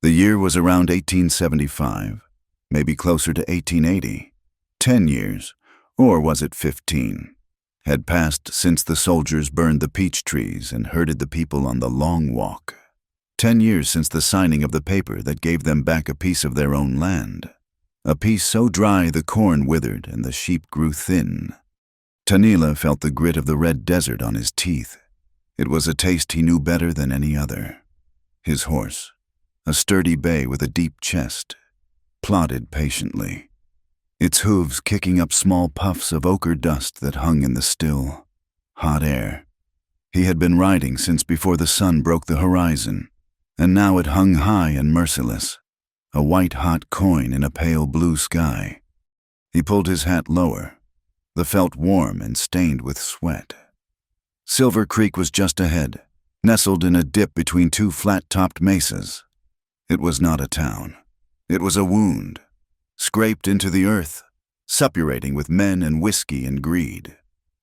The year was around 1875, maybe closer to 1880. 10 years, or was it 15, had passed since the soldiers burned the peach trees and herded the people on the Long Walk. 10 years since the signing of the paper that gave them back a piece of their own land. A piece so dry the corn withered and the sheep grew thin. Tanila felt the grit of the red desert on his teeth. It was a taste he knew better than any other. His horse, a sturdy bay with a deep chest, plodded patiently, its hooves kicking up small puffs of ochre dust that hung in the still, hot air. He had been riding since before the sun broke the horizon, and now it hung high and merciless, a white-hot coin in a pale blue sky. He pulled his hat lower, the felt warm and stained with sweat. Silver Creek was just ahead, nestled in a dip between two flat-topped mesas. It was not a town. It was a wound, scraped into the earth, suppurating with men and whiskey and greed.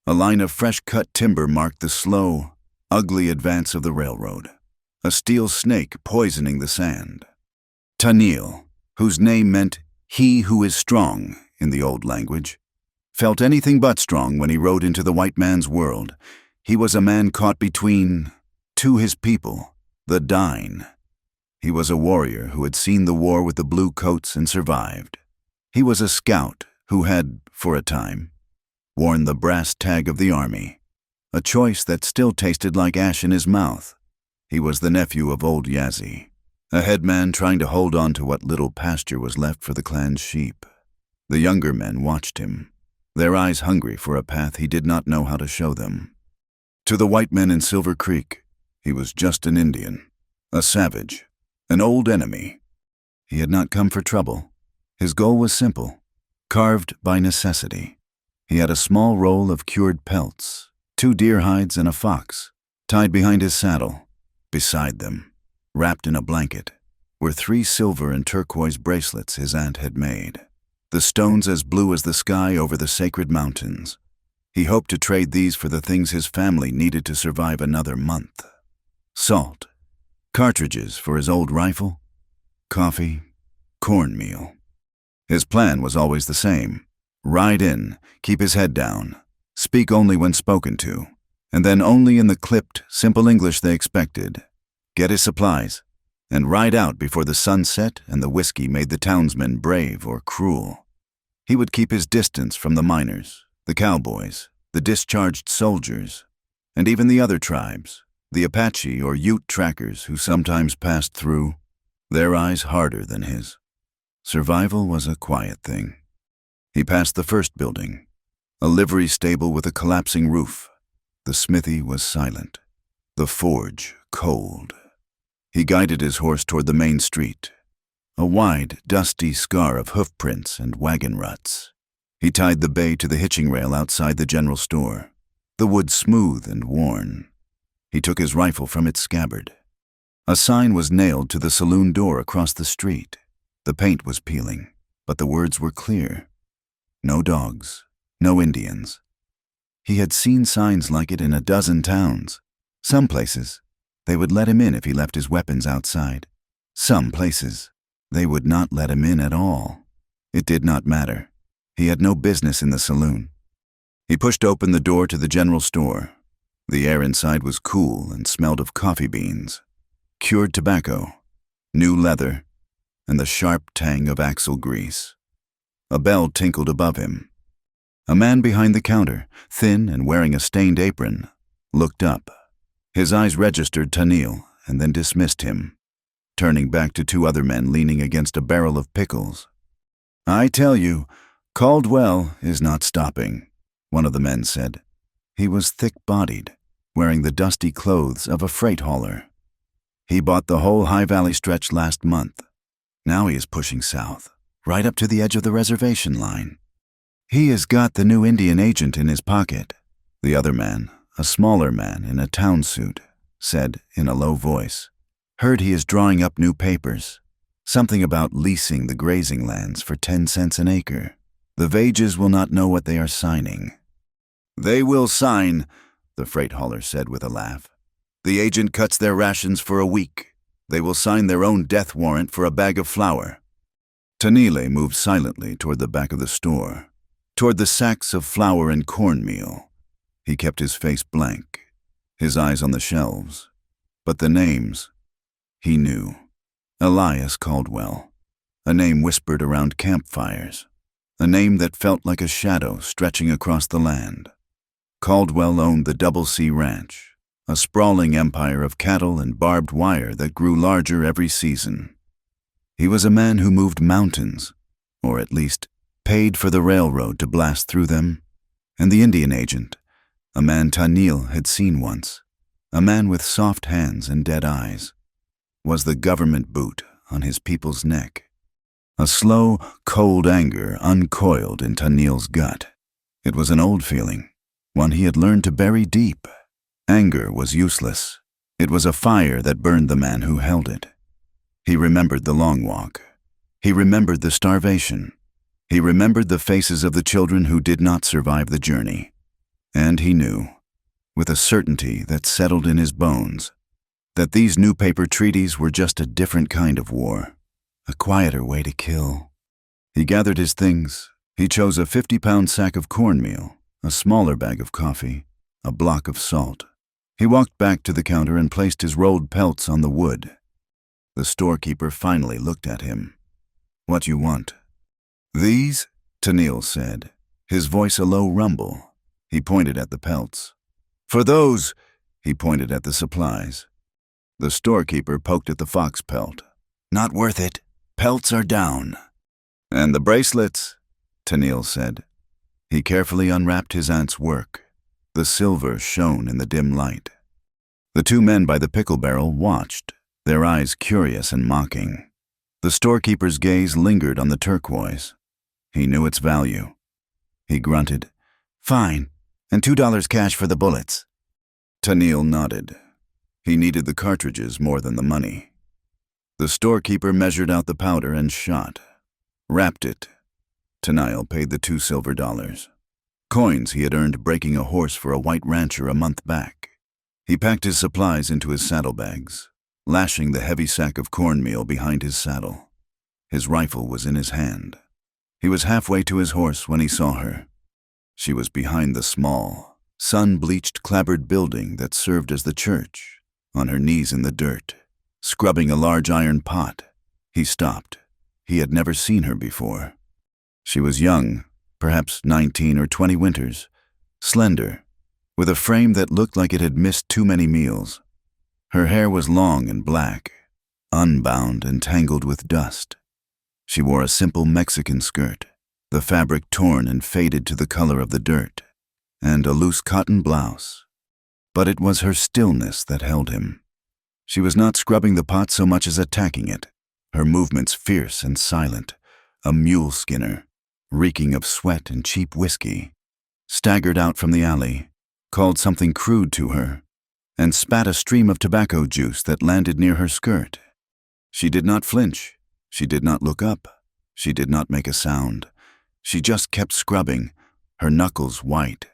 A line of fresh-cut timber marked the slow, ugly advance of the railroad, a steel snake poisoning the sand. Tanil, whose name meant "he who is strong" in the old language, felt anything but strong when he rode into the white man's world. He was a man caught between, to his people, the dying. He was a warrior who had seen the war with the blue coats and survived. He was a scout who had, for a time, worn the brass tag of the army, a choice that still tasted like ash in his mouth. He was the nephew of old Yazzie, a headman trying to hold on to what little pasture was left for the clan's sheep. The younger men watched him, their eyes hungry for a path he did not know how to show them. To the white men in Silver Creek, he was just an Indian, a savage, an old enemy. He had not come for trouble. His goal was simple, carved by necessity. He had a small roll of cured pelts, 2 deer hides and a fox, tied behind his saddle. Beside them, wrapped in a blanket, were 3 silver and turquoise bracelets his aunt had made, the stones as blue as the sky over the sacred mountains. He hoped to trade these for the things his family needed to survive another month. Salt, cartridges for his old rifle, coffee, cornmeal. His plan was always the same: ride in, keep his head down, speak only when spoken to, and then only in the clipped, simple English they expected, get his supplies, and ride out before the sun set and the whiskey made the townsmen brave or cruel. He would keep his distance from the miners, the cowboys, the discharged soldiers, and even the other tribes, the Apache or Ute trackers who sometimes passed through, their eyes harder than his. Survival was a quiet thing. He passed the first building, a livery stable with a collapsing roof. The smithy was silent, the forge cold. He guided his horse toward the main street, a wide, dusty scar of hoof prints and wagon ruts. He tied the bay to the hitching rail outside the general store, the wood smooth and worn. He took his rifle from its scabbard. A sign was nailed to the saloon door across the street. The paint was peeling, but the words were clear. No dogs, no Indians. He had seen signs like it in a dozen towns. Some places, they would let him in if he left his weapons outside. Some places, they would not let him in at all. It did not matter. He had no business in the saloon. He pushed open the door to the general store. The air inside was cool and smelled of coffee beans, cured tobacco, new leather, and the sharp tang of axle grease. A bell tinkled above him. A man behind the counter, thin and wearing a stained apron, looked up. His eyes registered Tanil and then dismissed him, turning back to 2 other men leaning against a barrel of pickles. "I tell you, Caldwell is not stopping," one of the men said. He was thick-bodied, wearing the dusty clothes of a freight hauler. He bought the whole High Valley stretch last month. Now he is pushing south, right up to the edge of the reservation line. He has got the new Indian agent in his pocket. The other man, a smaller man in a town suit, said in a low voice, "Heard he is drawing up new papers. Something about leasing the grazing lands for 10 cents an acre. The Vages will not know what they are signing." "They will sign," the freight hauler said with a laugh. "The agent cuts their rations for a week. They will sign their own death warrant for a bag of flour. Tanile moved silently toward the back of the store, toward the sacks of flour and cornmeal. He kept his face blank, his eyes on the shelves. But the names, he knew. Elias Caldwell, a name whispered around campfires, a name that felt like a shadow stretching across the land. Caldwell owned the Double C Ranch, a sprawling empire of cattle and barbed wire that grew larger every season. He was a man who moved mountains, or at least paid for the railroad to blast through them, and the Indian agent, a man Tanil had seen once, a man with soft hands and dead eyes, was the government boot on his people's neck. A slow, cold anger uncoiled in Tanil's gut. It was an old feeling, one he had learned to bury deep. Anger was useless. It was a fire that burned the man who held it. He remembered the long walk. He remembered the starvation. He remembered the faces of the children who did not survive the journey. And he knew, with a certainty that settled in his bones, that these new paper treaties were just a different kind of war, a quieter way to kill. He gathered his things. He chose a 50-pound sack of cornmeal, a smaller bag of coffee, a block of salt. He walked back to the counter and placed his rolled pelts on the wood. The storekeeper finally looked at him. "What you want?" "These?" Tanil said, his voice a low rumble. He pointed at the pelts. "For those," he pointed at the supplies. The storekeeper poked at the fox pelt. "Not worth it. Pelts are down." "And the bracelets," Tanil said. He carefully unwrapped his aunt's work. The silver shone in the dim light. The two men by the pickle barrel watched, their eyes curious and mocking. The storekeeper's gaze lingered on the turquoise. He knew its value. He grunted, "Fine, and $2 cash for the bullets." Tanil nodded. He needed the cartridges more than the money. The storekeeper measured out the powder and shot. Wrapped it. Tanil paid the $2 silver. Coins he had earned breaking a horse for a white rancher a month back. He packed his supplies into his saddlebags, lashing the heavy sack of cornmeal behind his saddle. His rifle was in his hand. He was halfway to his horse when he saw her. She was behind the small, sun-bleached clapboard building that served as the church, on her knees in the dirt, scrubbing a large iron pot. He stopped. He had never seen her before. She was young, perhaps 19 or 20 winters, slender, with a frame that looked like it had missed too many meals. Her hair was long and black, unbound and tangled with dust. She wore a simple Mexican skirt, the fabric torn and faded to the color of the dirt, and a loose cotton blouse. But it was her stillness that held him. She was not scrubbing the pot so much as attacking it, her movements fierce and silent, a mule skinner, reeking of sweat and cheap whiskey, staggered out from the alley, called something crude to her, and spat a stream of tobacco juice that landed near her skirt. She did not flinch. She did not look up. She did not make a sound. She just kept scrubbing, her knuckles white.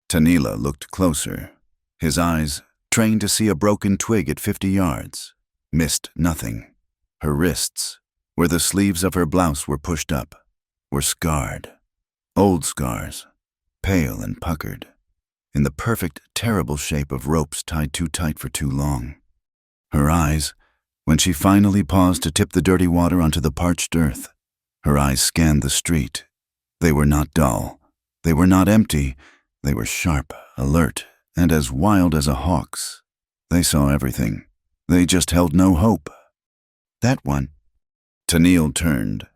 Tanila looked closer. His eyes, trained to see a broken twig at 50 yards, missed nothing. Her wrists, where the sleeves of her blouse were pushed up, were scarred. Old scars, pale and puckered, in the perfect, terrible shape of ropes tied too tight for too long. Her eyes, when she finally paused to tip the dirty water onto the parched earth, her eyes scanned the street. They were not dull. They were not empty. They were sharp, alert, and as wild as a hawk's. They saw everything. They just held no hope. "That one." Tanil turned.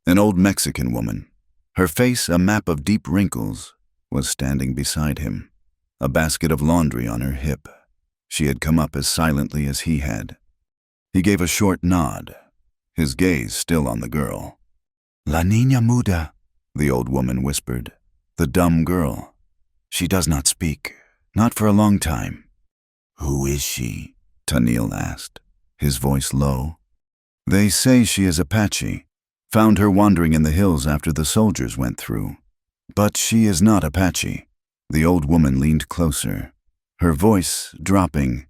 An old Mexican woman, her face a map of deep wrinkles, was standing beside him, a basket of laundry on her hip. She had come up as silently as he had. He gave a short nod, his gaze still on the girl. "La niña muda," the old woman whispered. "The dumb girl. She does not speak, not for a long time." "Who is she?" Tanil asked, his voice low. "They say she is Apache. Found her wandering in the hills after the soldiers went through. But she is not Apache." The old woman leaned closer, her voice dropping.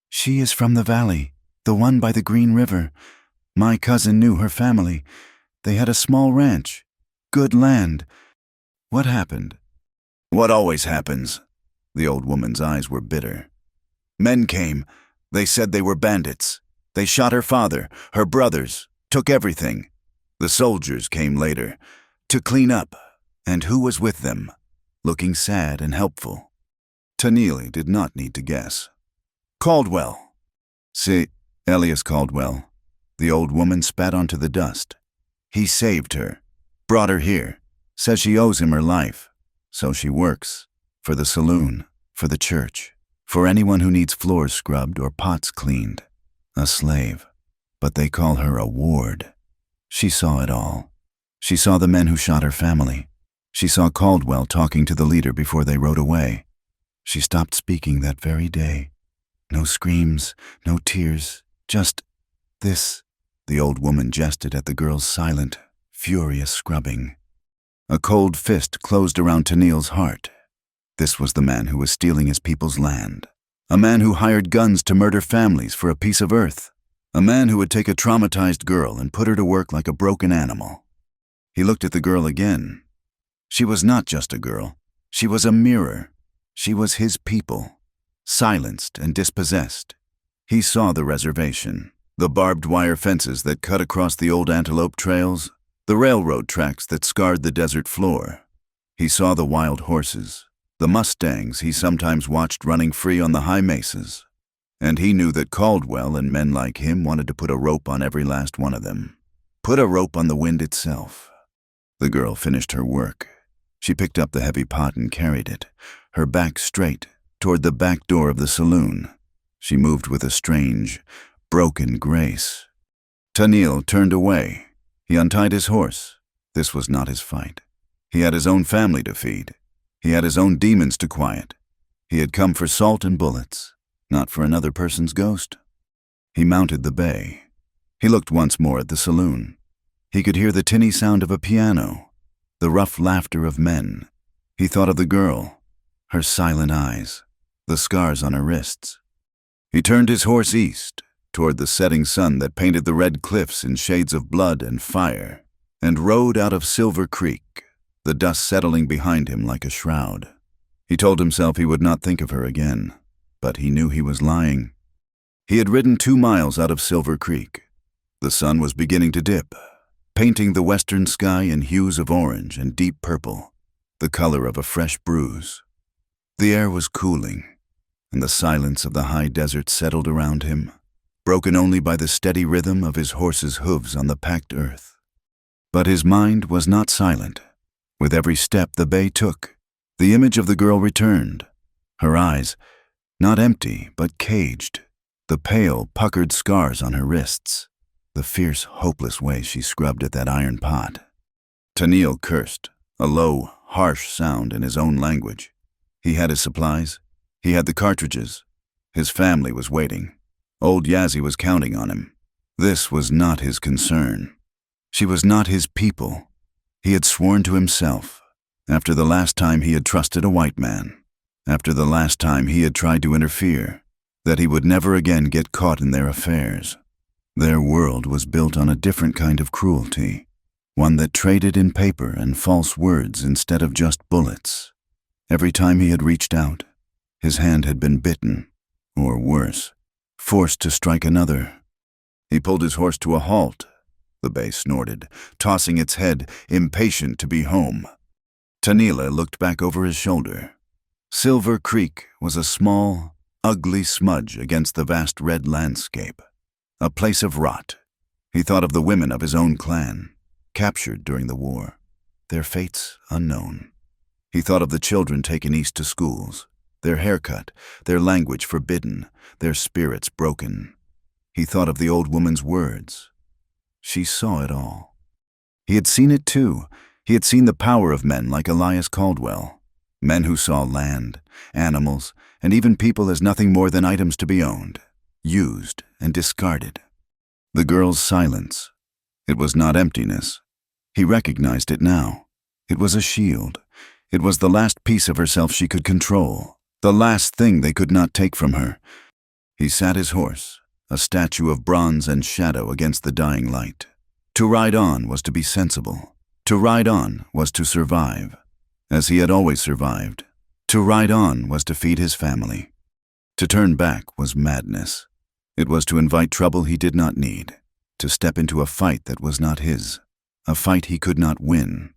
"She is from the valley The one by the Green River. My cousin knew her family. They had a small ranch. Good land. What happened?" "What always happens." The old woman's eyes were bitter. "Men came. They said they were bandits. They shot her father, her brothers, took everything. The soldiers came later, to clean up. And who was with them, looking sad and helpful?" Tennille did not need to guess. "Caldwell." "See, Elias Caldwell." The old woman spat onto the dust. "He saved her, brought her here, says she owes him her life. So she works, for the saloon, for the church, for anyone who needs floors scrubbed or pots cleaned. A slave, but they call her a ward. She saw it all. She saw the men who shot her family. She saw Caldwell talking to the leader before they rode away. She stopped speaking that very day. No screams, no tears, just this." The old woman jested at the girl's silent, furious scrubbing. A cold fist closed around Tennille's heart. This was the man who was stealing his people's land. A man who hired guns to murder families for a piece of earth. A man who would take a traumatized girl and put her to work like a broken animal. He looked at the girl again. She was not just a girl. She was a mirror. She was his people, silenced and dispossessed. He saw the reservation, the barbed wire fences that cut across the old antelope trails, the railroad tracks that scarred the desert floor. He saw the wild horses, the mustangs he sometimes watched running free on the high mesas. And he knew that Caldwell and men like him wanted to put a rope on every last one of them. Put a rope on the wind itself. The girl finished her work. She picked up the heavy pot and carried it, her back straight, toward the back door of the saloon. She moved with a strange, broken grace. Tennille turned away. He untied his horse. This was not his fight. He had his own family to feed. He had his own demons to quiet. He had come for salt and bullets, not for another person's ghost. He mounted the bay. He looked once more at the saloon. He could hear the tinny sound of a piano, the rough laughter of men. He thought of the girl, her silent eyes, the scars on her wrists. He turned his horse east, toward the setting sun that painted the red cliffs in shades of blood and fire, and rode out of Silver Creek, the dust settling behind him like a shroud. He told himself he would not think of her again, but he knew he was lying. He had ridden 2 miles out of Silver Creek. The sun was beginning to dip, painting the western sky in hues of orange and deep purple, the color of a fresh bruise. The air was cooling, and the silence of the high desert settled around him, broken only by the steady rhythm of his horse's hooves on the packed earth. But his mind was not silent. With every step the bay took, the image of the girl returned, her eyes not empty but caged, the pale, puckered scars on her wrists, the fierce, hopeless way she scrubbed at that iron pot. Tennille cursed, a low, harsh sound in his own language. He had his supplies. He had the cartridges. His family was waiting. Old Yazzie was counting on him. This was not his concern. She was not his people. He had sworn to himself, after the last time he had trusted a white man, after the last time he had tried to interfere, that he would never again get caught in their affairs. Their world was built on a different kind of cruelty, one that traded in paper and false words instead of just bullets. Every time he had reached out, his hand had been bitten, or worse, forced to strike another. He pulled his horse to a halt. The bay snorted, tossing its head, impatient to be home. Tennille looked back over his shoulder. Silver Creek was a small, ugly smudge against the vast red landscape, a place of rot. He thought of the women of his own clan, captured during the war, their fates unknown. He thought of the children taken east to schools, their haircut, their language forbidden, their spirits broken. He thought of the old woman's words. She saw it all. He had seen it too. He had seen the power of men like Elias Caldwell, men who saw land, animals, and even people as nothing more than items to be owned, used, and discarded. The girl's silence. It was not emptiness. He recognized it now. It was a shield. It was the last piece of herself she could control, the last thing they could not take from her. He sat his horse, a statue of bronze and shadow against the dying light. To ride on was to be sensible. To ride on was to survive, as he had always survived. To ride on was to feed his family. To turn back was madness. It was to invite trouble he did not need, to step into a fight that was not his, a fight he could not win.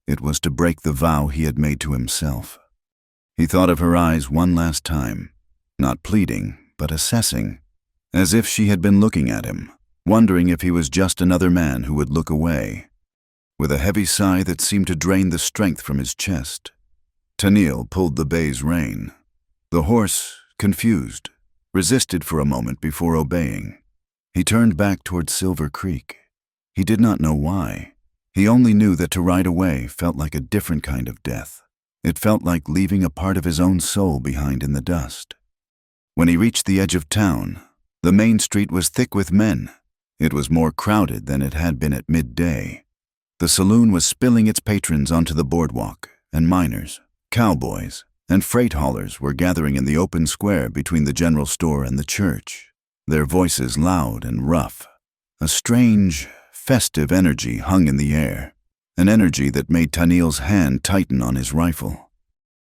It was to break the vow he had made to himself. He thought of her eyes one last time, not pleading, but assessing, as if she had been looking at him, wondering if he was just another man who would look away. With a heavy sigh that seemed to drain the strength from his chest, Tennille pulled the bay's rein. The horse, confused, resisted for a moment before obeying. He turned back toward Silver Creek. He did not know why. He only knew that to ride away felt like a different kind of death. It felt like leaving a part of his own soul behind in the dust. When he reached the edge of town, the main street was thick with men. It was more crowded than it had been at midday. The saloon was spilling its patrons onto the boardwalk, and miners, cowboys, and freight haulers were gathering in the open square between the general store and the church, their voices loud and rough. A strange, festive energy hung in the air, an energy that made Tennille's hand tighten on his rifle.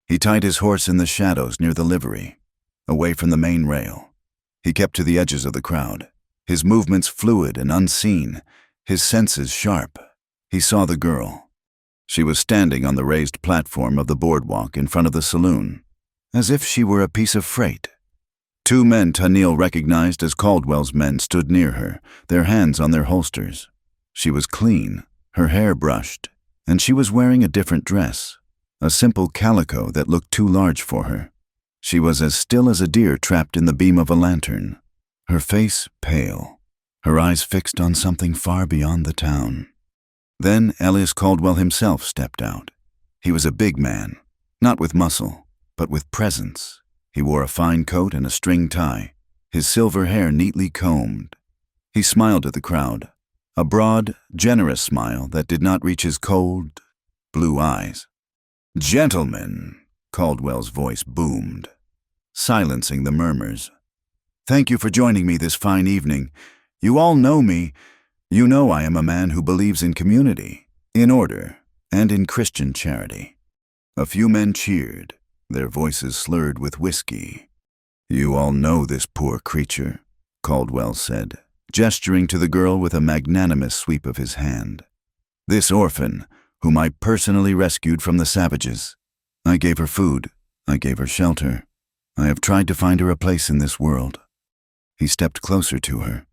He tied his horse in the shadows near the livery, away from the main rail. He kept to the edges of the crowd, his movements fluid and unseen, his senses sharp. He saw the girl. She was standing on the raised platform of the boardwalk in front of the saloon, as if she were a piece of freight. Two men Tennille recognized as Caldwell's men stood near her, their hands on their holsters. She was clean, her hair brushed, and she was wearing a different dress, a simple calico that looked too large for her. She was as still as a deer trapped in the beam of a lantern, her face pale, her eyes fixed on something far beyond the town. Then Elias Caldwell himself stepped out. He was a big man, not with muscle, but with presence. He wore a fine coat and a string tie, his silver hair neatly combed. He smiled at the crowd, a broad, generous smile that did not reach his cold, blue eyes. "Gentlemen," Caldwell's voice boomed, silencing the murmurs. "Thank you for joining me this fine evening. You all know me. You know I am a man who believes in community, in order, and in Christian charity." A few men cheered, their voices slurred with whiskey. "You all know this poor creature," Caldwell said, gesturing to the girl with a magnanimous sweep of his hand. "This orphan, whom I personally rescued from the savages. I gave her food. I gave her shelter. I have tried to find her a place in this world." He stepped closer to her,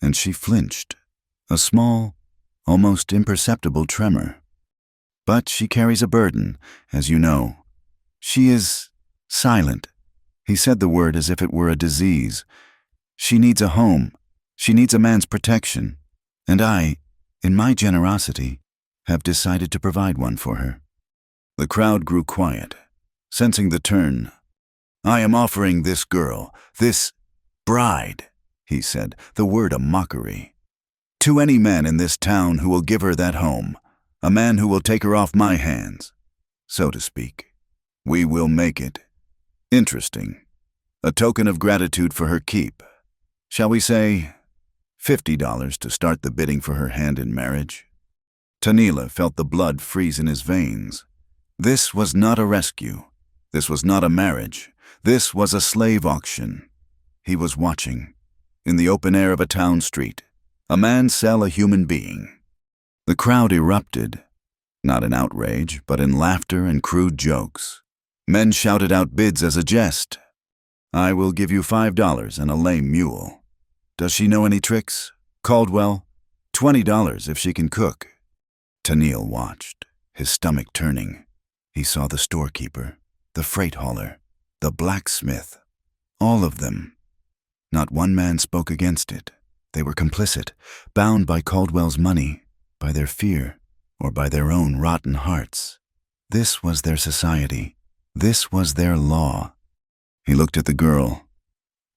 and she flinched, a small, almost imperceptible tremor. "But she carries a burden, as you know. She is silent." He said the word as if it were a disease. "She needs a home. She needs a man's protection. And I, in my generosity, have decided to provide one for her." The crowd grew quiet, sensing the turn. "I am offering this girl, this bride," he said, the word a mockery, "to any man in this town who will give her that home, a man who will take her off my hands, so to speak. We will make it interesting, a token of gratitude for her keep. Shall we say $50 to start the bidding for her hand in marriage?" Tennille felt the blood freeze in his veins. This was not a rescue. This was not a marriage. This was a slave auction. He was watching, in the open air of a town street, a man sell a human being. The crowd erupted, not in outrage, but in laughter and crude jokes. Men shouted out bids as a jest. "I will give you $5 and a lame mule. Does she know any tricks? Caldwell, $20 if she can cook." Tennille watched, his stomach turning. He saw the storekeeper, the freight hauler, the blacksmith, all of them. Not one man spoke against it. They were complicit, bound by Caldwell's money, by their fear, or by their own rotten hearts. This was their society. This was their law. He looked at the girl.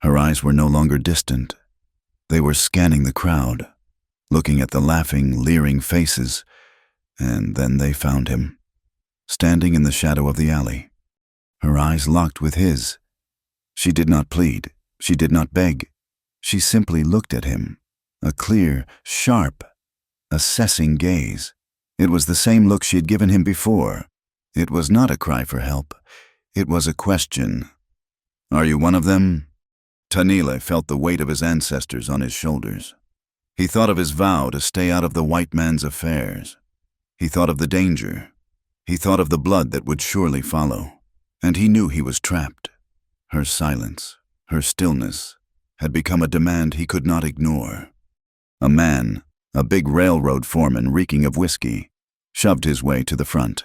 Her eyes were no longer distant. They were scanning the crowd, looking at the laughing, leering faces, and then they found him, standing in the shadow of the alley. Her eyes locked with his. She did not plead. She did not beg. She simply looked at him, a clear, sharp, assessing gaze. It was the same look she had given him before. It was not a cry for help. It was a question. "Are you one of them?" Tanile felt the weight of his ancestors on his shoulders. He thought of his vow to stay out of the white man's affairs. He thought of the danger. He thought of the blood that would surely follow. And he knew he was trapped. Her silence, her stillness, had become a demand he could not ignore. A man, a big railroad foreman reeking of whiskey, shoved his way to the front.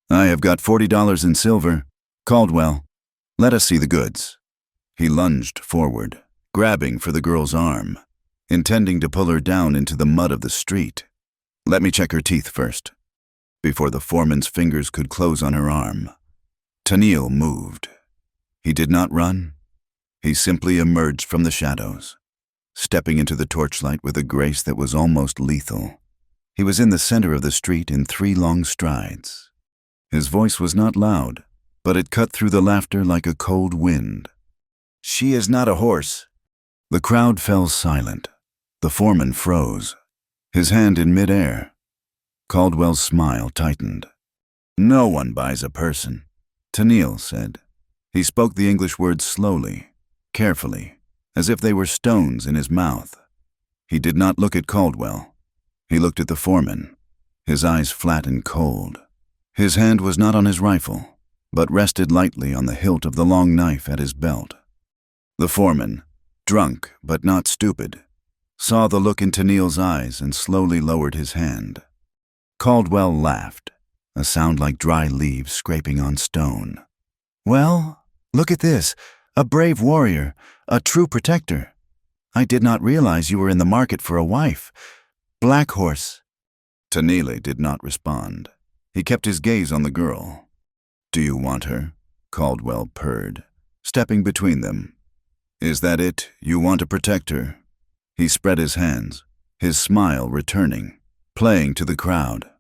"I have got $40 in silver. Caldwell, let us see the goods." He lunged forward, grabbing for the girl's arm, intending to pull her down into the mud of the street. "Let me check her teeth first." Before the foreman's fingers could close on her arm, Tanil moved. He did not run. He simply emerged from the shadows, stepping into the torchlight with a grace that was almost lethal. He was in the center of the street in 3 long strides. His voice was not loud, but it cut through the laughter like a cold wind. "She is not a horse." The crowd fell silent. The foreman froze, his hand in midair. Caldwell's smile tightened. "No one buys a person," Tanil said. He spoke the English words slowly, carefully, as if they were stones in his mouth. He did not look at Caldwell. He looked at the foreman, his eyes flat and cold. His hand was not on his rifle, but rested lightly on the hilt of the long knife at his belt. The foreman, drunk but not stupid, saw the look in Tanil's eyes and slowly lowered his hand. Caldwell laughed, a sound like dry leaves scraping on stone. "Well, look at this. A brave warrior, a true protector. I did not realize you were in the market for a wife. Black horse." Tanile did not respond. He kept his gaze on the girl. "Do you want her?" Caldwell purred, stepping between them. "Is that it? You want to protect her?" He spread his hands, his smile returning, playing to the crowd.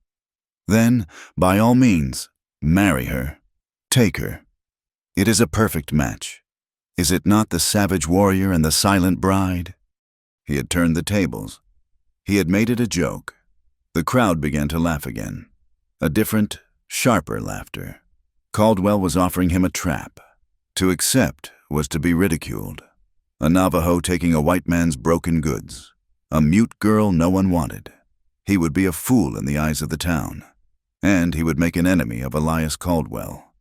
"Then, by all means, marry her. Take her. It is a perfect match. Is it not the savage warrior and the silent bride?" He had turned the tables. He had made it a joke. The crowd began to laugh again. A different, sharper laughter. Caldwell was offering him a trap. To accept was to be ridiculed. A Navajo taking a white man's broken goods. A mute girl no one wanted. He would be a fool in the eyes of the town. And he would make an enemy of Elias Caldwell,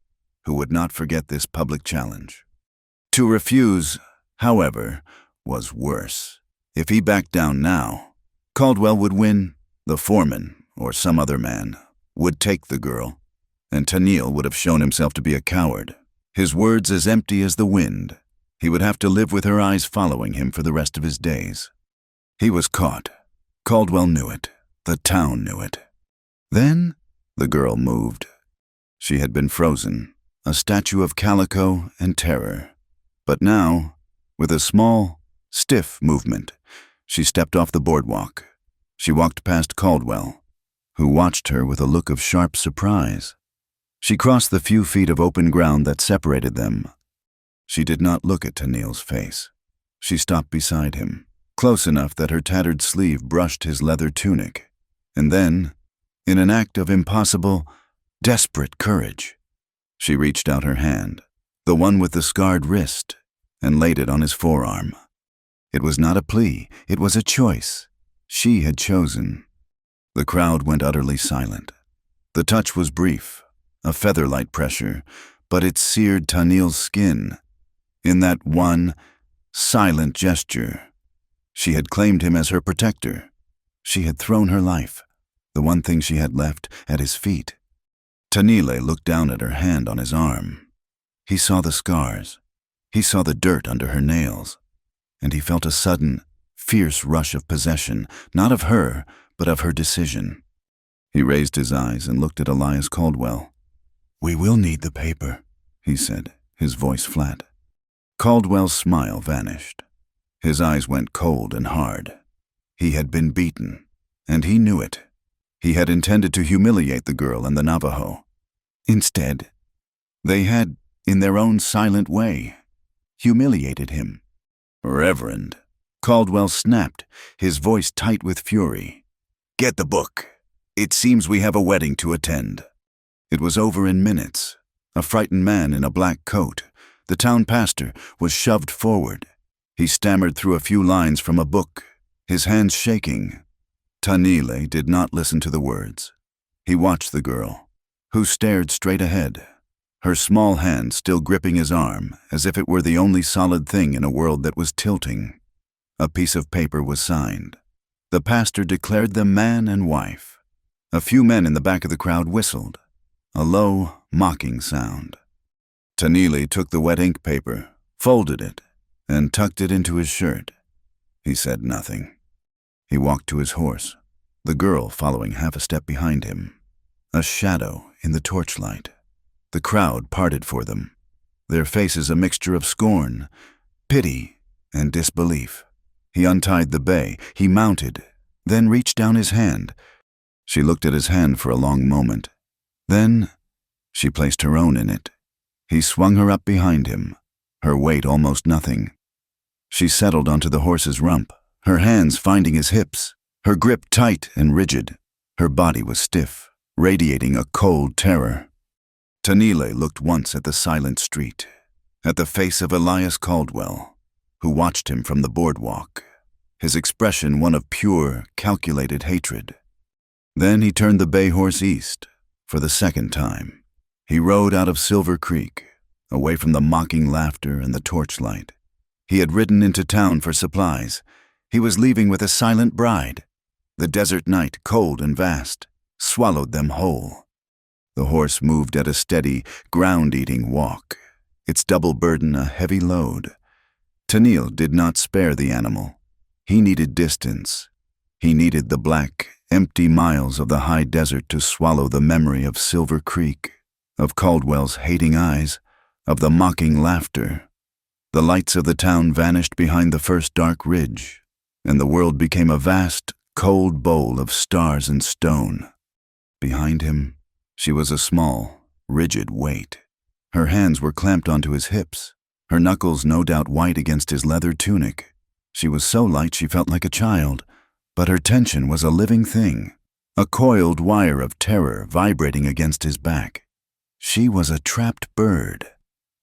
who would not forget this public challenge. To refuse, however, was worse. If he backed down now, Caldwell would win. The foreman, or some other man, would take the girl, and Tanil would have shown himself to be a coward. His words as empty as the wind. He would have to live with her eyes following him for the rest of his days. He was caught. Caldwell knew it. The town knew it. Then the girl moved. She had been frozen, a statue of calico and terror. But now, with a small, stiff movement, she stepped off the boardwalk. She walked past Caldwell, who watched her with a look of sharp surprise. She crossed the few feet of open ground that separated them. She did not look at Tanil's face. She stopped beside him, close enough that her tattered sleeve brushed his leather tunic. And then, in an act of impossible, desperate courage, she reached out her hand, the one with the scarred wrist, and laid it on his forearm. It was not a plea, it was a choice. She had chosen. The crowd went utterly silent. The touch was brief, a feather-light pressure, but it seared Tanil's skin. In that one, silent gesture, she had claimed him as her protector. She had thrown her life, the one thing she had left, at his feet. Tanile looked down at her hand on his arm. He saw the scars. He saw the dirt under her nails. And he felt a sudden, fierce rush of possession, not of her, but of her decision. He raised his eyes and looked at Elias Caldwell. "We will need the paper," he said, his voice flat. Caldwell's smile vanished. His eyes went cold and hard. He had been beaten, and he knew it. He had intended to humiliate the girl and the Navajo. Instead, they had, in their own silent way, humiliated him. "Reverend," Caldwell snapped, his voice tight with fury. "Get the book. It seems we have a wedding to attend." It was over in minutes. A frightened man in a black coat, the town pastor, was shoved forward. He stammered through a few lines from a book, his hands shaking. Tanile did not listen to the words. He watched the girl, who stared straight ahead, her small hand still gripping his arm as if it were the only solid thing in a world that was tilting. A piece of paper was signed. The pastor declared them man and wife. A few men in the back of the crowd whistled, a low, mocking sound. Tanile took the wet ink paper, folded it, and tucked it into his shirt. He said nothing. He walked to his horse, the girl following half a step behind him, a shadow in the torchlight. The crowd parted for them, their faces a mixture of scorn, pity, and disbelief. He untied the bay, he mounted, then reached down his hand. She looked at his hand for a long moment. Then she placed her own in it. He swung her up behind him, her weight almost nothing. She settled onto the horse's rump, her hands finding his hips, her grip tight and rigid. Her body was stiff, radiating a cold terror. Tanile looked once at the silent street, at the face of Elias Caldwell, who watched him from the boardwalk, his expression one of pure, calculated hatred. Then he turned the bay horse east, for the second time. He rode out of Silver Creek, away from the mocking laughter and the torchlight. He had ridden into town for supplies. He was leaving with a silent bride. The desert night, cold and vast, swallowed them whole. The horse moved at a steady, ground-eating walk, its double burden a heavy load. Tanile did not spare the animal. He needed distance. He needed the black, empty miles of the high desert to swallow the memory of Silver Creek, of Caldwell's hating eyes, of the mocking laughter. The lights of the town vanished behind the first dark ridge, and the world became a vast, cold bowl of stars and stone. Behind him, she was a small, rigid weight. Her hands were clamped onto his hips, her knuckles no doubt white against his leather tunic. She was so light she felt like a child, but her tension was a living thing, a coiled wire of terror vibrating against his back. She was a trapped bird,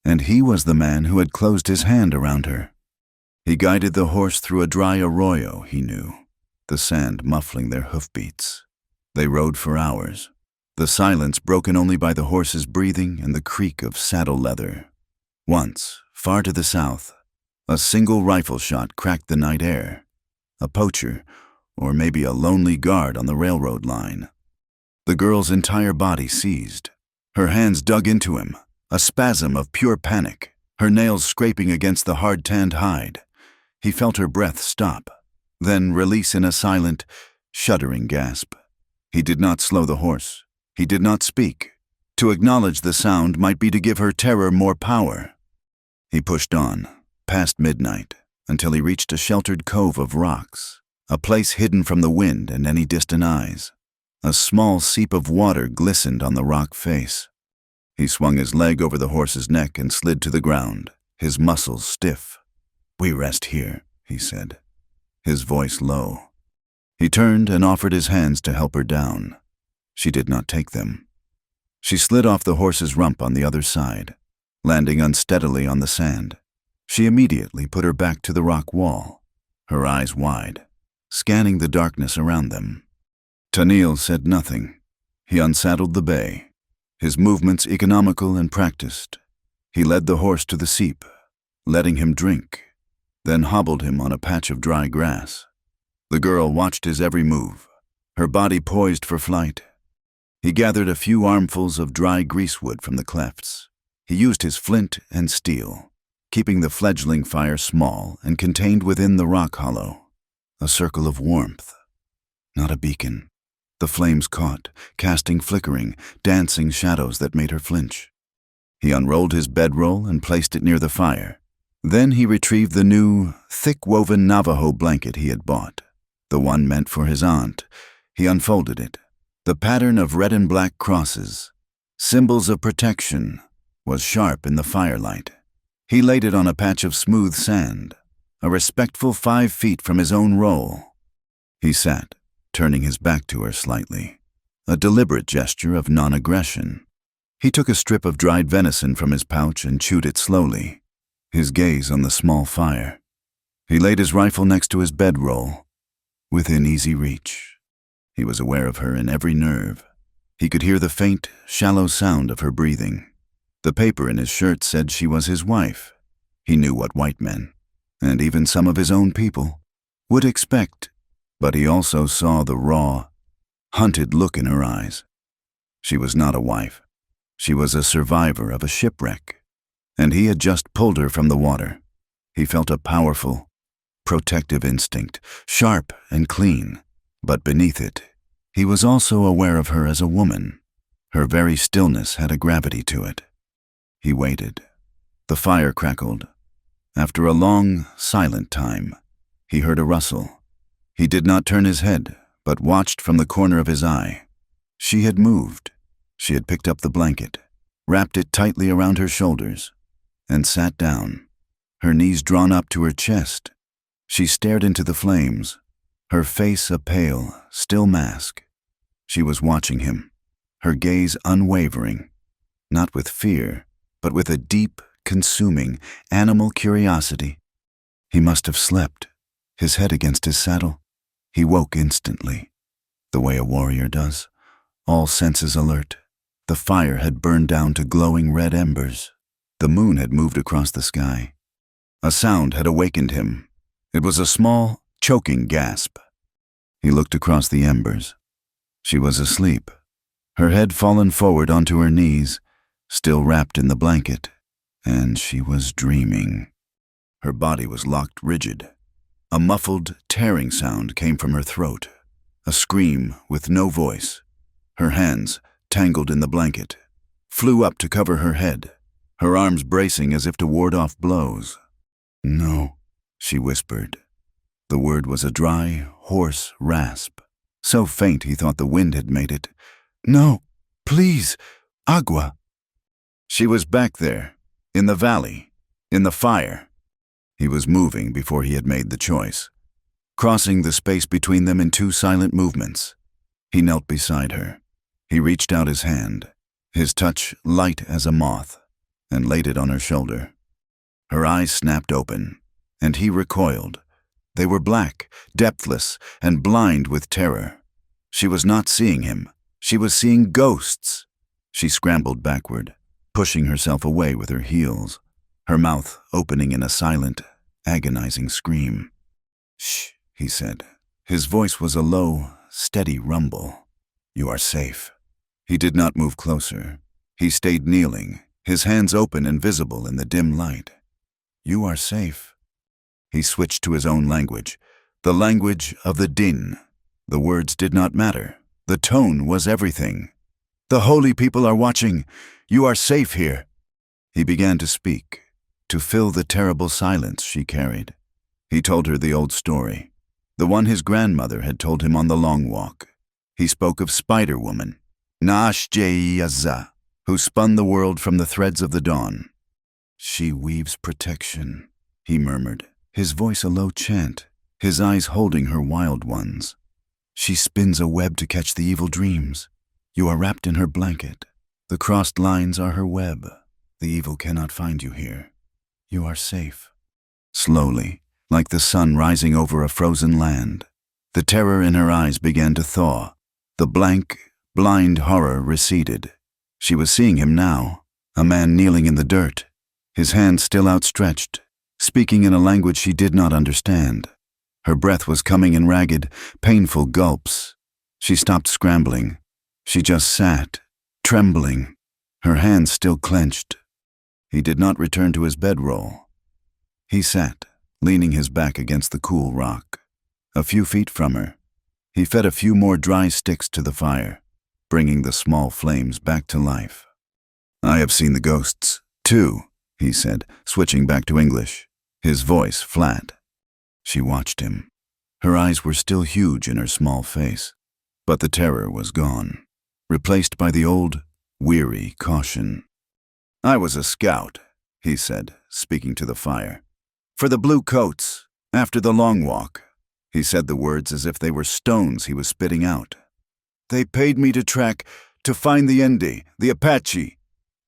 and he was the man who had closed his hand around her. He guided the horse through a dry arroyo, he knew, the sand muffling their hoofbeats. They rode for hours, the silence broken only by the horse's breathing and the creak of saddle leather. Once, far to the south, a single rifle shot cracked the night air. A poacher, or maybe a lonely guard on the railroad line. The girl's entire body seized. Her hands dug into him, a spasm of pure panic, her nails scraping against the hard-tanned hide. He felt her breath stop, then release in a silent, shuddering gasp. He did not slow the horse. He did not speak. To acknowledge the sound might be to give her terror more power. He pushed on, past midnight, until he reached a sheltered cove of rocks, a place hidden from the wind and any distant eyes. A small seep of water glistened on the rock face. He swung his leg over the horse's neck and slid to the ground, his muscles stiff. "We rest here," he said, his voice low. He turned and offered his hands to help her down. She did not take them. She slid off the horse's rump on the other side, landing unsteadily on the sand. She immediately put her back to the rock wall, her eyes wide, scanning the darkness around them. Tanile said nothing. He unsaddled the bay, his movements economical and practiced. He led the horse to the seep, letting him drink, then hobbled him on a patch of dry grass. The girl watched his every move, her body poised for flight. He gathered a few armfuls of dry greasewood from the clefts. He used his flint and steel, keeping the fledgling fire small and contained within the rock hollow. A circle of warmth, not a beacon. The flames caught, casting flickering, dancing shadows that made her flinch. He unrolled his bedroll and placed it near the fire. Then he retrieved the new, thick-woven Navajo blanket he had bought, the one meant for his aunt. He unfolded it. The pattern of red and black crosses, symbols of protection, was sharp in the firelight. He laid it on a patch of smooth sand, a respectful 5 feet from his own role. He sat, turning his back to her slightly, a deliberate gesture of non-aggression. He took a strip of dried venison from his pouch and chewed it slowly, his gaze on the small fire. He laid his rifle next to his bedroll, within easy reach. He was aware of her in every nerve. He could hear the faint, shallow sound of her breathing. The paper in his shirt said she was his wife. He knew what white men, and even some of his own people, would expect, but he also saw the raw, hunted look in her eyes. She was not a wife. She was a survivor of a shipwreck, and he had just pulled her from the water. He felt a powerful, protective instinct, sharp and clean, but beneath it, he was also aware of her as a woman. Her very stillness had a gravity to it. He waited. The fire crackled. After a long, silent time, he heard a rustle. He did not turn his head, but watched from the corner of his eye. She had moved. She had picked up the blanket, wrapped it tightly around her shoulders, and sat down, her knees drawn up to her chest. She stared into the flames, her face a pale, still mask. She was watching him, her gaze unwavering, not with fear, but with a deep, consuming, animal curiosity. He must have slept, his head against his saddle. He woke instantly, the way a warrior does, all senses alert. The fire had burned down to glowing red embers. The moon had moved across the sky. A sound had awakened him. It was a small, choking gasp. He looked across the embers. She was asleep, her head fallen forward onto her knees, still wrapped in the blanket, and she was dreaming. Her body was locked rigid. A muffled, tearing sound came from her throat, a scream with no voice. Her hands, tangled in the blanket, flew up to cover her head, her arms bracing as if to ward off blows. "No," she whispered. The word was a dry, hoarse rasp, so faint he thought the wind had made it. "No, please, agua." She was back there, in the valley, in the fire. He was moving before he had made the choice, crossing the space between them in 2 silent movements. He knelt beside her. He reached out his hand, his touch light as a moth, and laid it on her shoulder. Her eyes snapped open, and he recoiled. They were black, depthless, and blind with terror. She was not seeing him. She was seeing ghosts. She scrambled backward, pushing herself away with her heels, her mouth opening in a silent, agonizing scream. "Shh," he said. His voice was a low, steady rumble. "You are safe." He did not move closer. He stayed kneeling, his hands open and visible in the dim light. "You are safe." He switched to his own language, the language of the din. The words did not matter. The tone was everything. "The holy people are watching. You are safe here." He began to speak, to fill the terrible silence she carried. He told her the old story, the one his grandmother had told him on the long walk. He spoke of Spider-Woman, Naashjeiyaza, who spun the world from the threads of the dawn. "She weaves protection," he murmured, his voice a low chant, his eyes holding her wild ones. "She spins a web to catch the evil dreams. You are wrapped in her blanket. The crossed lines are her web. The evil cannot find you here. You are safe." Slowly, like the sun rising over a frozen land, the terror in her eyes began to thaw. The blank, blind horror receded. She was seeing him now, a man kneeling in the dirt, his hand still outstretched, speaking in a language she did not understand. Her breath was coming in ragged, painful gulps. She stopped scrambling. She just sat, trembling, her hands still clenched. He did not return to his bedroll. He sat, leaning his back against the cool rock. A few feet from her, he fed a few more dry sticks to the fire, bringing the small flames back to life. "I have seen the ghosts, too," he said, switching back to English, his voice flat. She watched him. Her eyes were still huge in her small face, but the terror was gone, replaced by the old, weary caution. "I was a scout," he said, speaking to the fire. "For the blue coats, After the long walk, he said the words as if they were stones he was spitting out. They paid me to find the Indi, the Apache.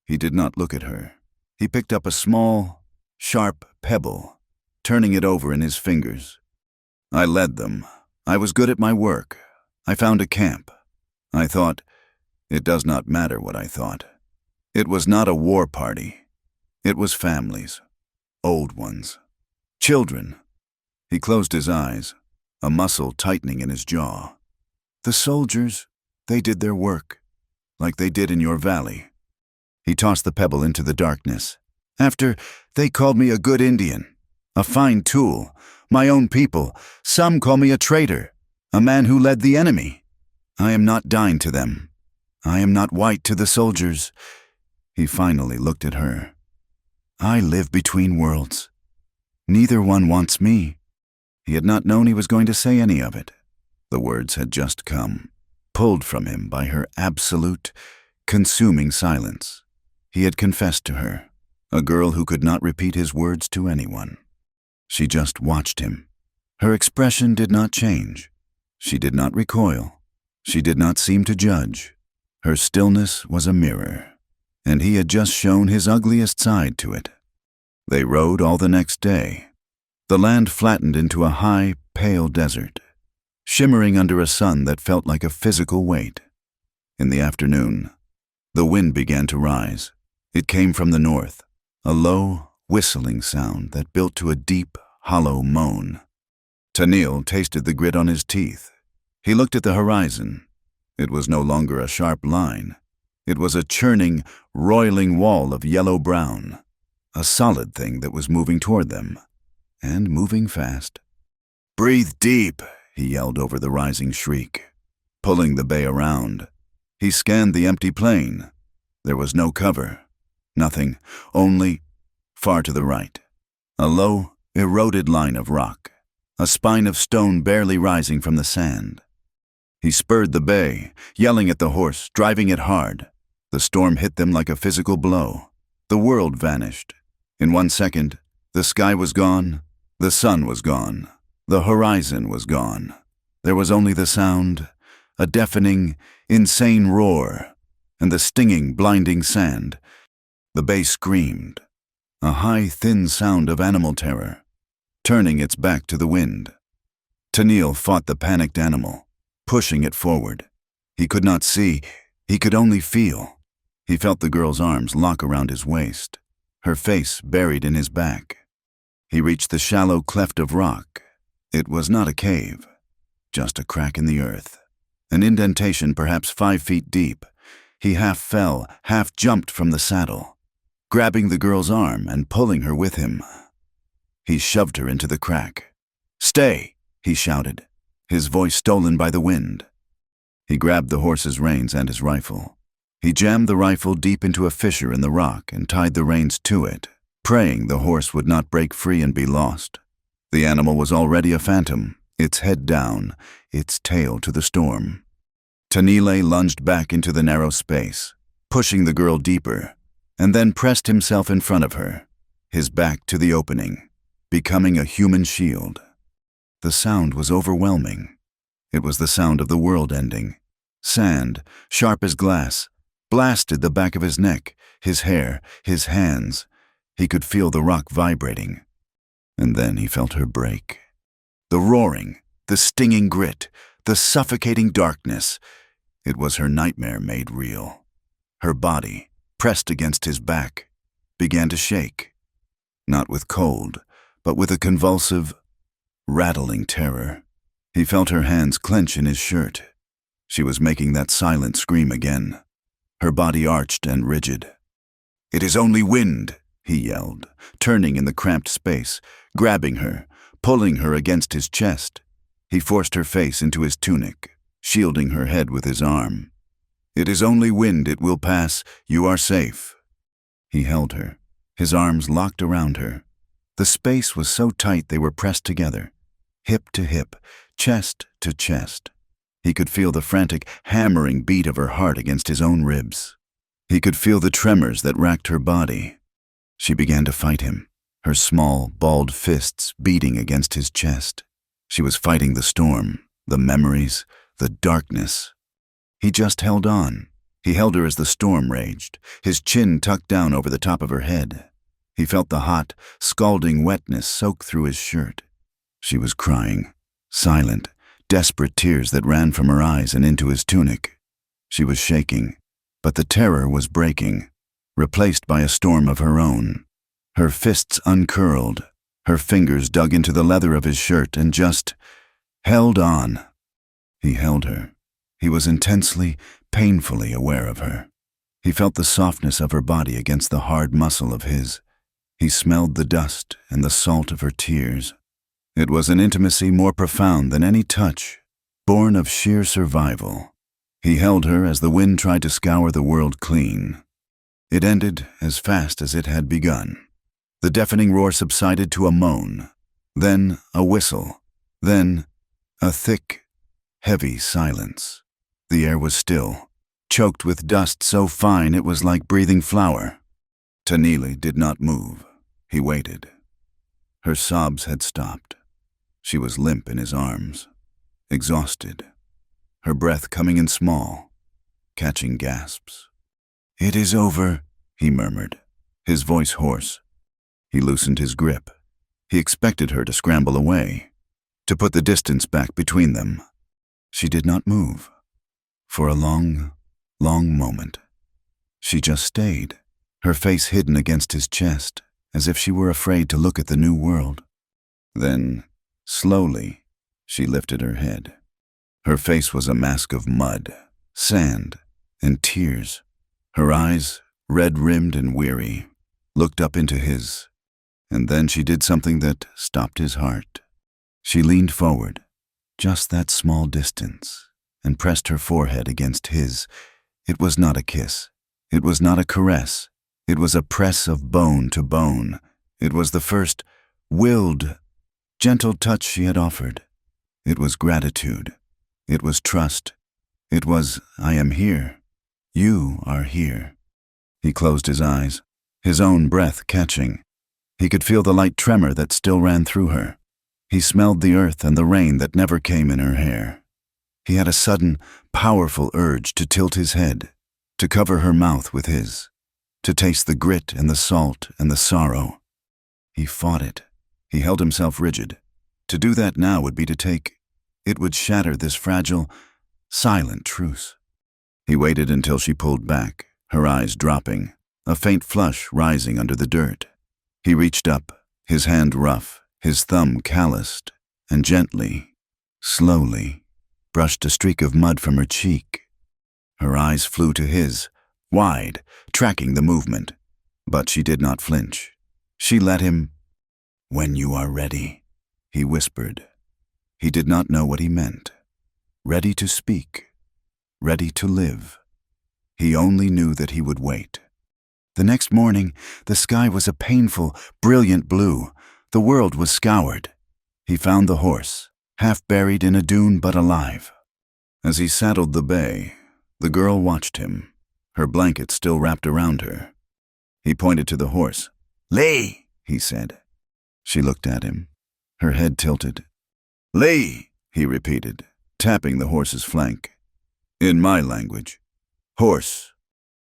He did not look at her. He picked up a small, sharp pebble, turning it over in his fingers. I led them. I was good at my work. I found a camp. I thought, it does not matter what I thought. It was not a war party. It was families, old ones, children. He closed his eyes, a muscle tightening in his jaw. The soldiers, they did their work, like they did in your valley. He tossed the pebble into the darkness. After, they called me a good Indian, a fine tool, my own people. Some call me a traitor, a man who led the enemy. I am not dying to them. I am not white to the soldiers. He finally looked at her. I live between worlds. Neither one wants me. He had not known he was going to say any of it. The words had just come, pulled from him by her absolute, consuming silence. He had confessed to her, a girl who could not repeat his words to anyone. She just watched him. Her expression did not change. She did not recoil. She did not seem to judge. Her stillness was a mirror, and he had just shown his ugliest side to it. They rode all the next day. The land flattened into a high, pale desert, shimmering under a sun that felt like a physical weight. In the afternoon, the wind began to rise. It came from the north, a low, whistling sound that built to a deep, hollow moan. Tennille tasted the grit on his teeth. He looked at the horizon. It was no longer a sharp line. It was a churning, roiling wall of yellow-brown, a solid thing that was moving toward them, and moving fast. Breathe deep, he yelled over the rising shriek, pulling the bay around. He scanned the empty plain. There was no cover. Nothing, only, far to the right, a low, eroded line of rock, a spine of stone barely rising from the sand. He spurred the bay, yelling at the horse, driving it hard. The storm hit them like a physical blow. The world vanished. In 1 second, the sky was gone, the sun was gone, the horizon was gone. There was only the sound, a deafening, insane roar, and the stinging, blinding sand. The bay screamed, a high, thin sound of animal terror, turning its back to the wind. Tennille fought the panicked animal, pushing it forward. He could not see, he could only feel. He felt the girl's arms lock around his waist, her face buried in his back. He reached the shallow cleft of rock. It was not a cave, just a crack in the earth, an indentation perhaps 5 feet deep. He half fell, half jumped from the saddle, grabbing the girl's arm and pulling her with him. He shoved her into the crack. "Stay!" he shouted, his voice stolen by the wind. He grabbed the horse's reins and his rifle. He jammed the rifle deep into a fissure in the rock and tied the reins to it, praying the horse would not break free and be lost. The animal was already a phantom, its head down, its tail to the storm. Tennille lunged back into the narrow space, pushing the girl deeper, and then pressed himself in front of her, his back to the opening, becoming a human shield. The sound was overwhelming. It was the sound of the world ending. Sand, sharp as glass, blasted the back of his neck, his hair, his hands. He could feel the rock vibrating. And then he felt her break. The roaring, the stinging grit, the suffocating darkness. It was her nightmare made real. Her body, pressed against his back, began to shake. Not with cold, but with a convulsive, rattling terror. He felt her hands clench in his shirt. She was making that silent scream again, her body arched and rigid. "It is only wind," he yelled, turning in the cramped space, grabbing her, pulling her against his chest. He forced her face into his tunic, shielding her head with his arm. "It is only wind, it will pass, you are safe." He held her, his arms locked around her. The space was so tight they were pressed together, hip to hip, chest to chest. He could feel the frantic, hammering beat of her heart against his own ribs. He could feel the tremors that racked her body. She began to fight him, her small, balled fists beating against his chest. She was fighting the storm, the memories, the darkness. He just held on. He held her as the storm raged, his chin tucked down over the top of her head. He felt the hot, scalding wetness soak through his shirt. She was crying, silent, desperate tears that ran from her eyes and into his tunic. She was shaking, but the terror was breaking, replaced by a storm of her own. Her fists uncurled, her fingers dug into the leather of his shirt and just held on. He held her. He was intensely, painfully aware of her. He felt the softness of her body against the hard muscle of his. He smelled the dust and the salt of her tears. It was an intimacy more profound than any touch, born of sheer survival. He held her as the wind tried to scour the world clean. It ended as fast as it had begun. The deafening roar subsided to a moan, then a whistle, then a thick, heavy silence. The air was still, choked with dust so fine it was like breathing flour. Tanili did not move. He waited. Her sobs had stopped. She was limp in his arms, exhausted, her breath coming in small, catching gasps. "It is over," he murmured, his voice hoarse. He loosened his grip. He expected her to scramble away, to put the distance back between them. She did not move. For a long, long moment, she just stayed, her face hidden against his chest, as if she were afraid to look at the new world. Then, slowly, she lifted her head. Her face was a mask of mud, sand, and tears. Her eyes, red-rimmed and weary, looked up into his, and then she did something that stopped his heart. She leaned forward, just that small distance, and pressed her forehead against his. It was not a kiss. It was not a caress. It was a press of bone to bone. It was the first willed, gentle touch she had offered. It was gratitude. It was trust. It was, "I am here. You are here." He closed his eyes, his own breath catching. He could feel the light tremor that still ran through her. He smelled the earth and the rain that never came in her hair. He had a sudden, powerful urge to tilt his head, to cover her mouth with his, to taste the grit and the salt and the sorrow. He fought it. He held himself rigid. To do that now would be to take. It would shatter this fragile, silent truce. He waited until she pulled back, her eyes dropping, a faint flush rising under the dirt. He reached up, his hand rough, his thumb calloused, and gently, slowly, brushed a streak of mud from her cheek. Her eyes flew to his, wide, tracking the movement, but she did not flinch. She let him. "When you are ready," he whispered. He did not know what he meant. Ready to speak, ready to live. He only knew that he would wait. The next morning, the sky was a painful, brilliant blue. The world was scoured. He found the horse, half buried in a dune but alive. As he saddled the bay, the girl watched him, her blanket still wrapped around her. He pointed to the horse. "Lee," he said. She looked at him, her head tilted. "Lee," he repeated, tapping the horse's flank. "In my language. Horse."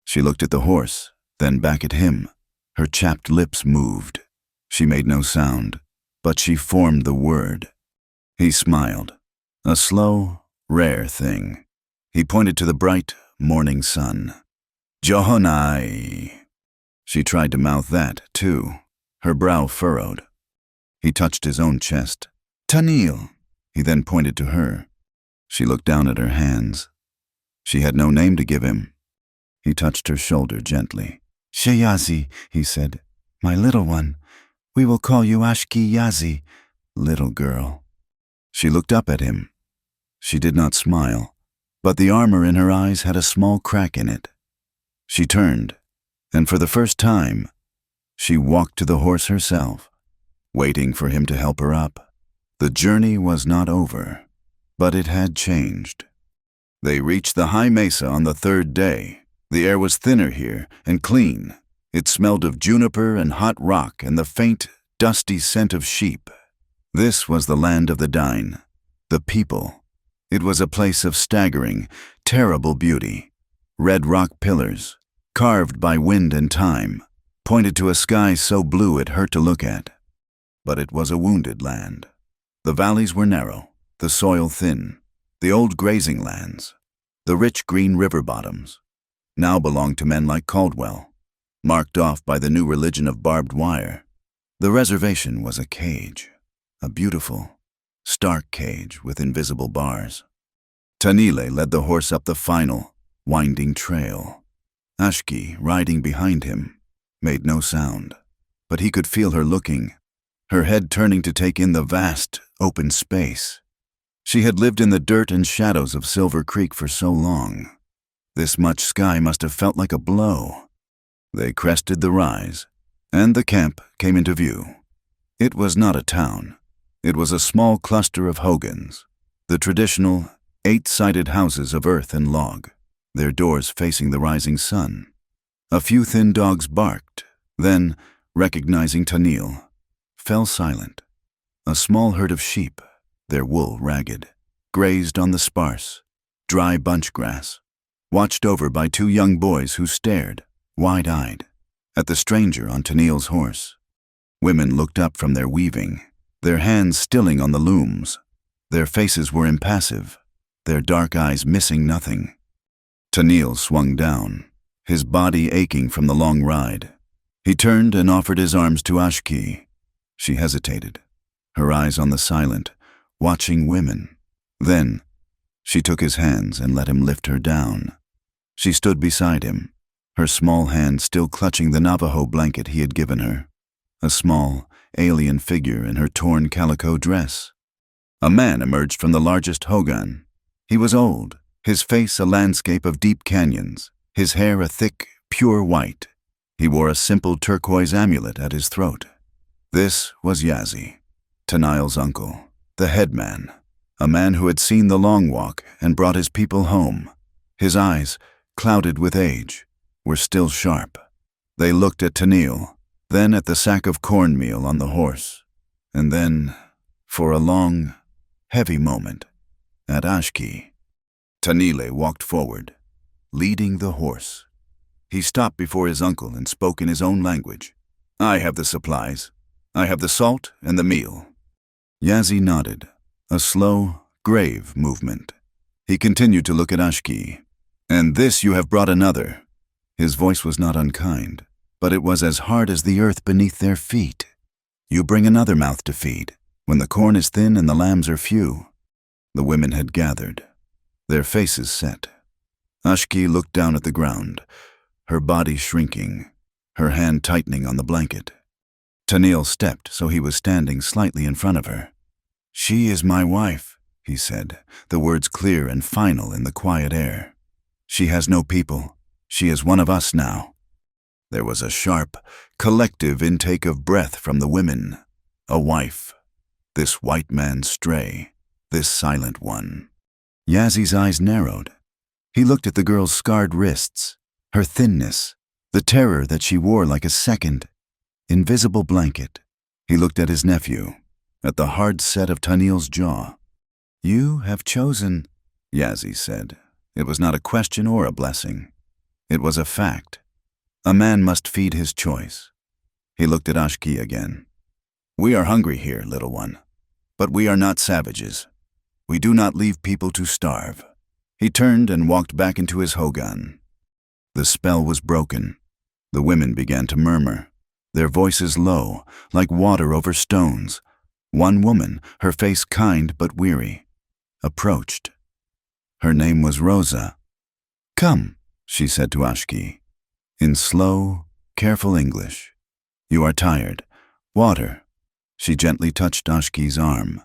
She looked at the horse, then back at him. Her chapped lips moved. She made no sound, but she formed the word. He smiled, a slow, rare thing. He pointed to the bright, morning sun. "Johonai." She tried to mouth that, too, her brow furrowed. He touched his own chest. "Tanil." He then pointed to her. She looked down at her hands. She had no name to give him. He touched her shoulder gently. "Sheyazi," he said, "my little one. We will call you Ashki Yazi, little girl." She looked up at him. She did not smile, but the armor in her eyes had a small crack in it. She turned, and for the first time, she walked to the horse herself, waiting for him to help her up. The journey was not over, but it had changed. They reached the high mesa on the third day. The air was thinner here and clean. It smelled of juniper and hot rock and the faint, dusty scent of sheep. This was the land of the Dine, the people. It was a place of staggering, terrible beauty. Red rock pillars, carved by wind and time, pointed to a sky so blue it hurt to look at. But it was a wounded land. The valleys were narrow, the soil thin. The old grazing lands, the rich green river bottoms, now belonged to men like Caldwell, marked off by the new religion of barbed wire. The reservation was a cage, a beautiful, stark cage with invisible bars. Tanile led the horse up the final, winding trail. Ashki, riding behind him, made no sound, but he could feel her looking, her head turning to take in the vast, open space. She had lived in the dirt and shadows of Silver Creek for so long. This much sky must have felt like a blow. They crested the rise, and the camp came into view. It was not a town. It was a small cluster of hogans, the traditional 8-sided houses of earth and log, their doors facing the rising sun. A few thin dogs barked, then, recognizing Tanil, fell silent. A small herd of sheep, their wool ragged, grazed on the sparse, dry bunch grass, watched over by 2 young boys who stared, wide-eyed, at the stranger on Tanil's horse. Women looked up from their weaving, their hands stilling on the looms. Their faces were impassive, their dark eyes missing nothing. Tanil swung down, his body aching from the long ride. He turned and offered his arms to Ashki. She hesitated, her eyes on the silent, watching women. Then, she took his hands and let him lift her down. She stood beside him, her small hand still clutching the Navajo blanket he had given her, a small, alien figure in her torn calico dress. A man emerged from the largest hogan. He was old, his face a landscape of deep canyons, his hair a thick, pure white. He wore a simple turquoise amulet at his throat. This was Yazi, Tanil's uncle. The headman, a man who had seen the long walk and brought his people home. His eyes, clouded with age, were still sharp. They looked at Tanil, then at the sack of cornmeal on the horse, and then, for a long, heavy moment, at Ashki. Tanile walked forward, leading the horse. He stopped before his uncle and spoke in his own language. "I have the supplies. I have the salt and the meal." Yazi nodded, a slow, grave movement. He continued to look at Ashki. "And this you have brought another." His voice was not unkind, but it was as hard as the earth beneath their feet. "You bring another mouth to feed, when the corn is thin and the lambs are few." The women had gathered, their faces set. Ashki looked down at the ground, her body shrinking, her hand tightening on the blanket. Tanil stepped so he was standing slightly in front of her. "She is my wife," he said, the words clear and final in the quiet air. "She has no people. She is one of us now." There was a sharp, collective intake of breath from the women. A wife. This white man's stray. This silent one. Yazi's eyes narrowed. He looked at the girl's scarred wrists, her thinness, the terror that she wore like a second, invisible blanket. He looked at his nephew, at the hard set of Tanil's jaw. "You have chosen," Yazi said. It was not a question or a blessing. It was a fact. A man must feed his choice. He looked at Ashki again. "We are hungry here, little one, but we are not savages. We do not leave people to starve." He turned and walked back into his hogan. The spell was broken. The women began to murmur, their voices low, like water over stones. One woman, her face kind but weary, approached. Her name was Rosa. "Come," she said to Ashki, in slow, careful English. "You are tired. Water." She gently touched Ashki's arm.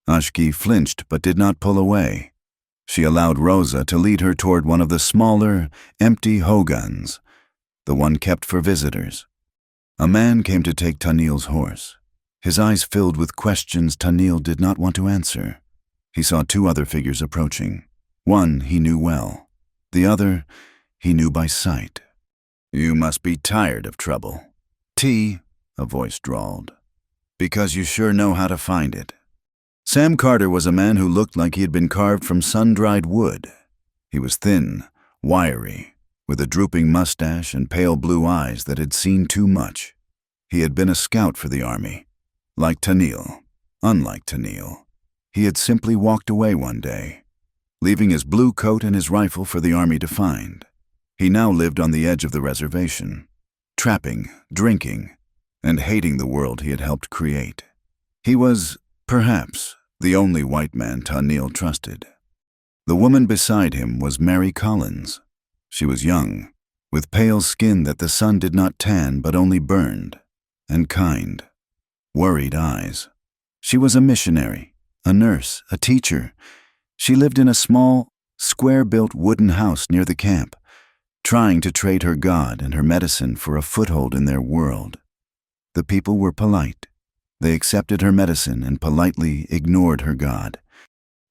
Ashki flinched but did not pull away. She allowed Rosa to lead her toward one of the smaller, empty hogans, the one kept for visitors. A man came to take Tanil's horse. His eyes filled with questions Tanil did not want to answer. He saw 2 other figures approaching. One he knew well. The other he knew by sight. "You must be tired of trouble." "Tea," a voice drawled. Because you sure know how to find it. Sam Carter was a man who looked like he had been carved from sun-dried wood. He was thin, wiry, with a drooping mustache and pale blue eyes that had seen too much. He had been a scout for the army. Like Tennille, unlike Tennille, he had simply walked away one day, leaving his blue coat and his rifle for the army to find. He now lived on the edge of the reservation, trapping, drinking, and hating the world he had helped create. He was, perhaps, the only white man Tennille trusted. The woman beside him was Mary Collins. She was young, with pale skin that the sun did not tan but only burned, and kind, worried eyes. She was a missionary, a nurse, a teacher. She lived in a small, square-built wooden house near the camp, trying to trade her God and her medicine for a foothold in their world. The people were polite. They accepted her medicine and politely ignored her God.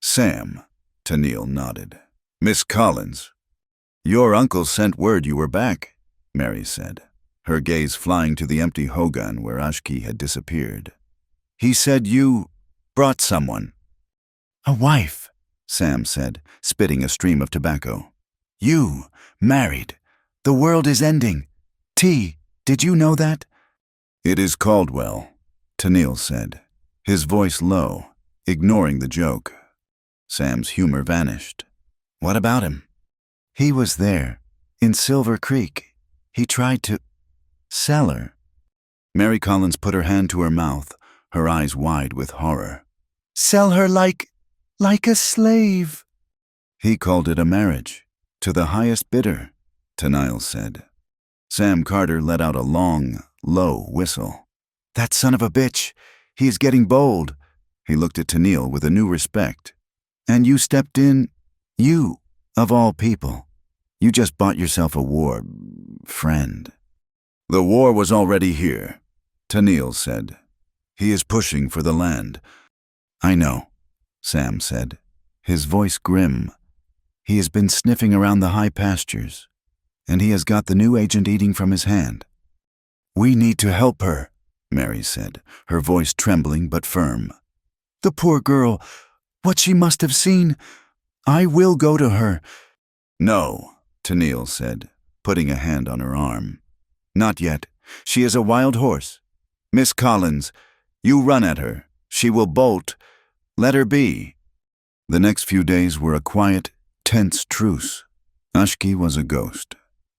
"Sam," Tennille nodded. "Miss Collins." "Your uncle sent word you were back," Mary said, her gaze flying to the empty hogan where Ashki had disappeared. "He said you brought someone." "A wife," Sam said, spitting a stream of tobacco. "You, married. The world is ending. T, did you know that?" "It is Caldwell," Tennille said, his voice low, ignoring the joke. Sam's humor vanished. "What about him?" "He was there, in Silver Creek. He tried to sell her." Mary Collins put her hand to her mouth, her eyes wide with horror. "Sell her like a slave." "He called it a marriage, to the highest bidder," Tennille said. Sam Carter let out a long, low whistle. "That son of a bitch, he is getting bold." He looked at Tennille with a new respect. "And you stepped in, you, of all people. You just bought yourself a war friend." "The war was already here," Tennille said. "He is pushing for the land." "I know," Sam said, his voice grim. "He has been sniffing around the high pastures, and he has got the new agent eating from his hand." "We need to help her," Mary said, her voice trembling but firm. "The poor girl, what she must have seen. I will go to her." "No," Tennille said, putting a hand on her arm. "Not yet. She is a wild horse. Miss Collins, you run at her. She will bolt. Let her be." The next few days were a quiet, tense truce. Ashki was a ghost.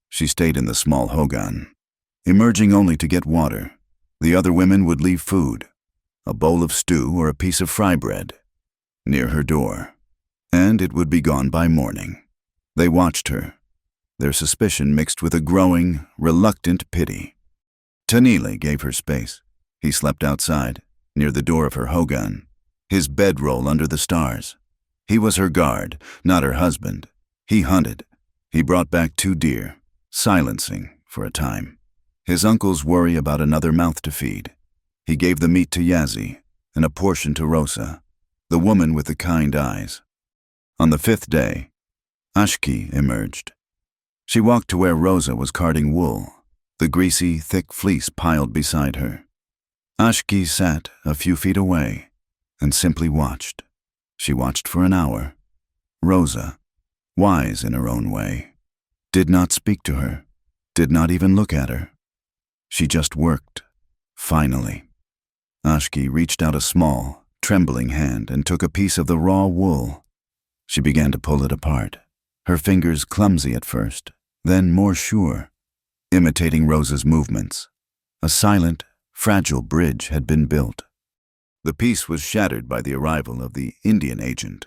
She stayed in the small hogan, emerging only to get water. The other women would leave food, a bowl of stew or a piece of fry bread, near her door, and it would be gone by morning. They watched her, their suspicion mixed with a growing, reluctant pity. Tennille gave her space. He slept outside, near the door of her hogan, his bedroll under the stars. He was her guard, not her husband. He hunted. He brought back 2 deer, silencing for a time. His uncle's worry about another mouth to feed. He gave the meat to Yazzie and a portion to Rosa, the woman with the kind eyes. On the 5th day, Ashki emerged. She walked to where Rosa was carding wool, the greasy, thick fleece piled beside her. Ashki sat a few feet away and simply watched. She watched for an hour. Rosa, wise in her own way, did not speak to her, did not even look at her. She just worked. Finally, Ashki reached out a small, trembling hand and took a piece of the raw wool. She began to pull it apart, her fingers clumsy at first, then more sure, imitating Rosa's movements. A silent, fragile bridge had been built. The piece was shattered by the arrival of the Indian agent.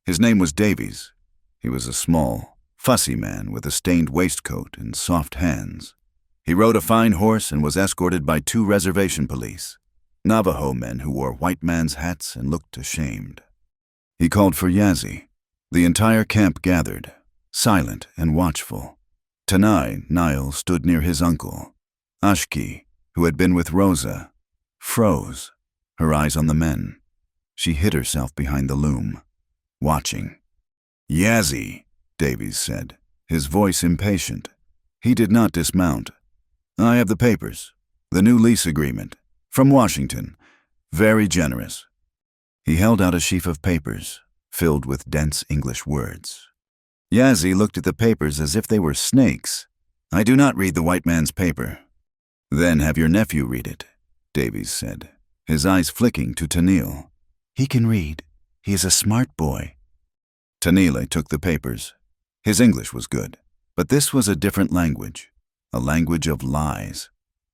His name was Davies. He was a small, fussy man with a stained waistcoat and soft hands. He rode a fine horse and was escorted by 2 reservation police, Navajo men who wore white man's hats and looked ashamed. He called for Yazzie. The entire camp gathered, silent and watchful. Tanai, Nile, stood near his uncle. Ashki, who had been with Rosa, froze, her eyes on the men. She hid herself behind the loom, watching. "Yazzie," Davies said, his voice impatient. He did not dismount. "I have the papers, the new lease agreement, from Washington. Very generous. He held out a sheaf of papers, filled with dense English words. Yazzie looked at the papers as if they were snakes. I do not read the white man's paper. Then have your nephew read it, Davies said, his eyes flicking to Tennille. He can read. He is a smart boy. Tennille took the papers. His English was good, but this was a different language, a language of lies.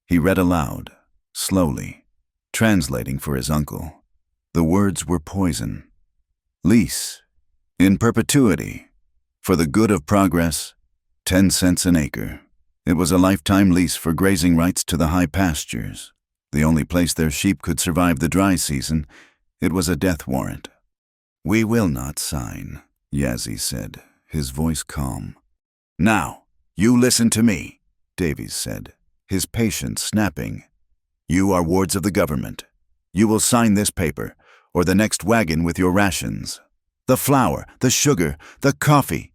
He read aloud, slowly, translating for his uncle. The words were poison. Lease, in perpetuity, for the good of progress, 10 cents an acre. It was a lifetime lease for grazing rights to the high pastures, the only place their sheep could survive the dry season. It was a death warrant. We will not sign, Yazzie said, his voice calm. Now, you listen to me, Davies said, his patience snapping. You are wards of the government. You will sign this paper, or the next wagon with your rations. The flour, the sugar, the coffee.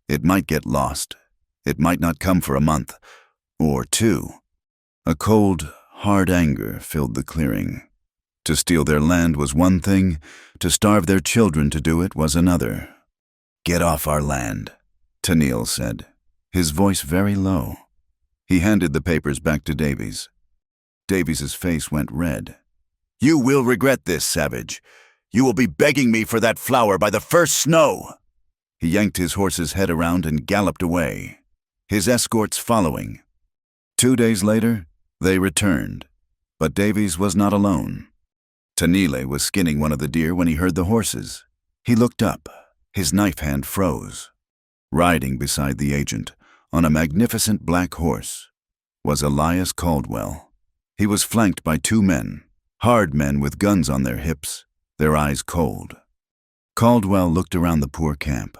It might get lost. It might not come for a month, or 2. A cold, hard anger filled the clearing. To steal their land was one thing, to starve their children to do it was another. Get off our land, Tennille said, his voice very low. He handed the papers back to Davies. Davies's face went red. You will regret this, savage. You will be begging me for that flour by the first snow. He yanked his horse's head around and galloped away, his escorts following. 2 days later, they returned, but Davies was not alone. Tennille was skinning one of the deer when he heard the horses. He looked up. His knife hand froze. Riding beside the agent, on a magnificent black horse, was Elias Caldwell. He was flanked by 2 men, hard men with guns on their hips, their eyes cold. Caldwell looked around the poor camp,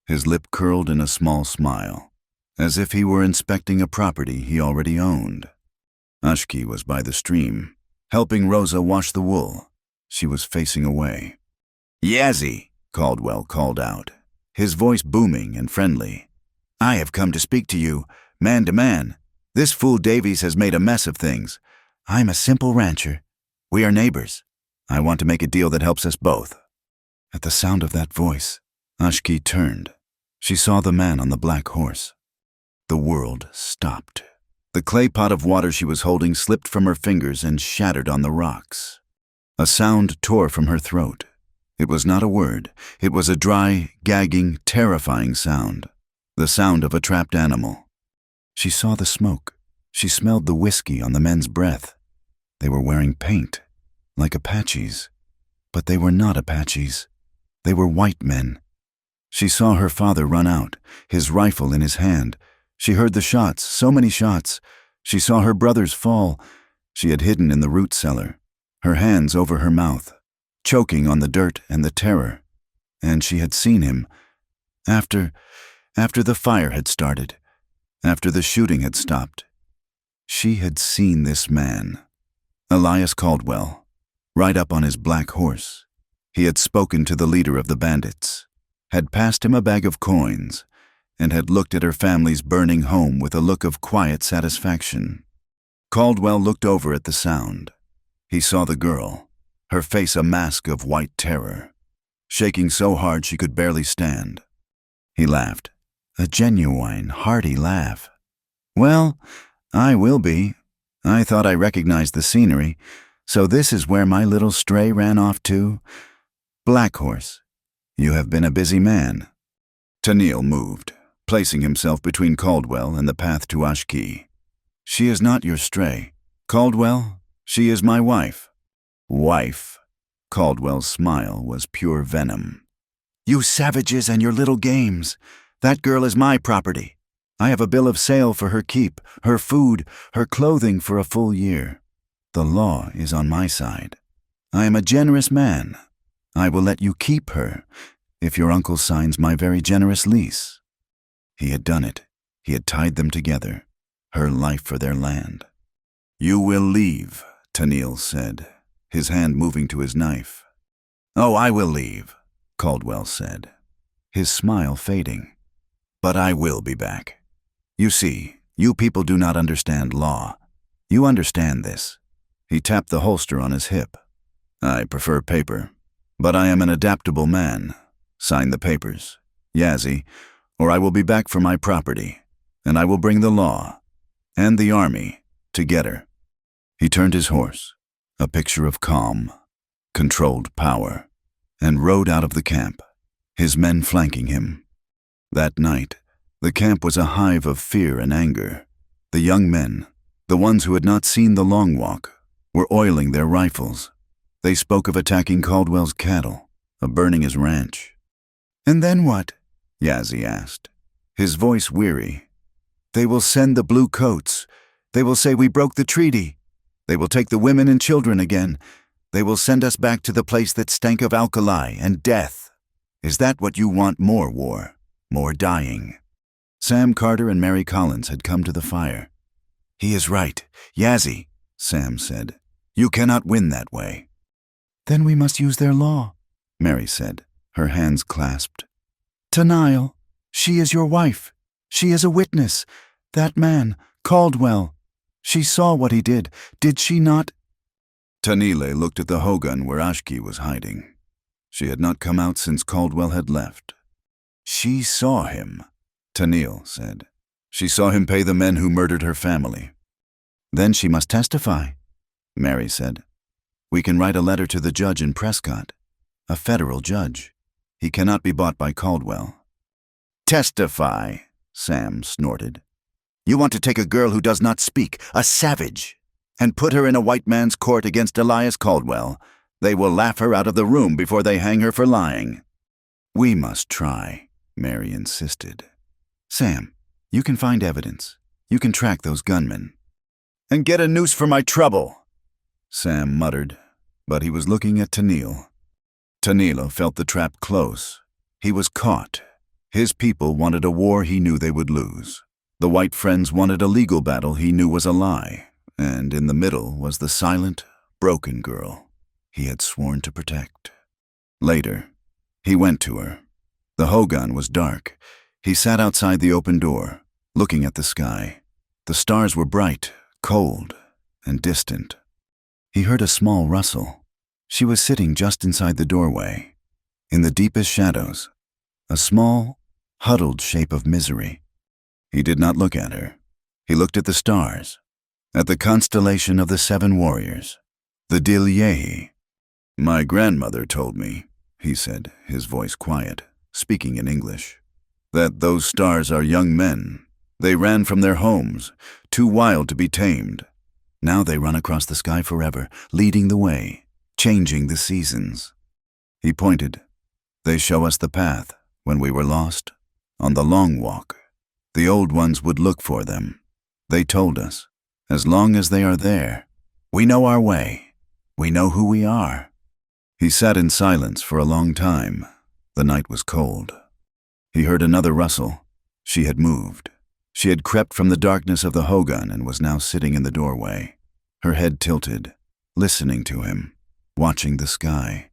his lip curled in a small smile, as if he were inspecting a property he already owned. Ashki was by the stream, helping Rosa wash the wool. She was facing away. Yazzie, Caldwell called out, his voice booming and friendly. I have come to speak to you, man to man. This fool Davies has made a mess of things. I'm a simple rancher. We are neighbors. I want to make a deal that helps us both. At the sound of that voice, Ashki turned. She saw the man on the black horse. The world stopped. The clay pot of water she was holding slipped from her fingers and shattered on the rocks. A sound tore from her throat. It was not a word. It was a dry, gagging, terrifying sound. The sound of a trapped animal. She saw the smoke. She smelled the whiskey on the men's breath. They were wearing paint, like Apaches. But they were not Apaches. They were white men. She saw her father run out, his rifle in his hand. She heard the shots, so many shots. She saw her brothers fall. She had hidden in the root cellar, her hands over her mouth, choking on the dirt and the terror. And she had seen him. After the fire had started, after the shooting had stopped, she had seen this man, Elias Caldwell, ride up on his black horse. He had spoken to the leader of the bandits, had passed him a bag of coins, and had looked at her family's burning home with a look of quiet satisfaction. Caldwell looked over at the sound. He saw the girl, her face a mask of white terror, shaking so hard she could barely stand. He laughed, a genuine, hearty laugh. Well, I will be. I thought I recognized the scenery, so this is where my little stray ran off to? Black Horse, you have been a busy man. Tennille moved, placing himself between Caldwell and the path to Ashki. She is not your stray. Caldwell, she is my wife. Wife. Caldwell's smile was pure venom. You savages and your little games. That girl is my property. I have a bill of sale for her keep, her food, her clothing for a full year. The law is on my side. I am a generous man. I will let you keep her if your uncle signs my very generous lease. He had done it. He had tied them together, her life for their land. You will leave, Tennille said, his hand moving to his knife. Oh, I will leave, Caldwell said, his smile fading. But I will be back. You see, you people do not understand law. You understand this. He tapped the holster on his hip. I prefer paper, but I am an adaptable man. Sign the papers, Yazzie, or I will be back for my property, and I will bring the law and the army to get her." He turned his horse, a picture of calm, controlled power, and rode out of the camp, his men flanking him. That night, the camp was a hive of fear and anger. The young men, the ones who had not seen the long walk, were oiling their rifles. They spoke of attacking Caldwell's cattle, of burning his ranch. "And then what?" Yazzie asked, his voice weary. "They will send the blue coats. They will say we broke the treaty. They will take the women and children again. They will send us back to the place that stank of alkali and death. Is that what you want? More war, more dying?" Sam Carter and Mary Collins had come to the fire. "He is right, Yazzie," Sam said. "You cannot win that way." "Then we must use their law," Mary said, her hands clasped. "Denial, she is your wife. She is a witness. That man, Caldwell. She saw what he did she not?" Tanile looked at the hogan where Ashki was hiding. She had not come out since Caldwell had left. "She saw him," Tanil said. "She saw him pay the men who murdered her family." "Then she must testify," Mary said. "We can write a letter to the judge in Prescott, a federal judge. He cannot be bought by Caldwell." "Testify," Sam snorted. "You want to take a girl who does not speak, a savage, and put her in a white man's court against Elias Caldwell. They will laugh her out of the room before they hang her for lying." "We must try," Mary insisted. "Sam, you can find evidence. You can track those gunmen." "And get a noose for my trouble," Sam muttered, but he was looking at Tanil. Tanilo felt the trap close. He was caught. His people wanted a war he knew they would lose. The white friends wanted a legal battle he knew was a lie, and in the middle was the silent, broken girl he had sworn to protect. Later, he went to her. The hogan was dark. He sat outside the open door, looking at the sky. The stars were bright, cold, and distant. He heard a small rustle. She was sitting just inside the doorway. In the deepest shadows, a small, huddled shape of misery. He did not look at her. He looked at the stars, at the constellation of the 7 warriors, the Dilyehi. "My grandmother told me," he said, his voice quiet, speaking in English, "that those stars are young men. They ran from their homes, too wild to be tamed. Now they run across the sky forever, leading the way, changing the seasons." He pointed. "They show us the path when we were lost, on the long walk. The old ones would look for them. They told us, as long as they are there, we know our way. We know who we are." He sat in silence for a long time. The night was cold. He heard another rustle. She had moved. She had crept from the darkness of the hogan and was now sitting in the doorway, her head tilted, listening to him, watching the sky.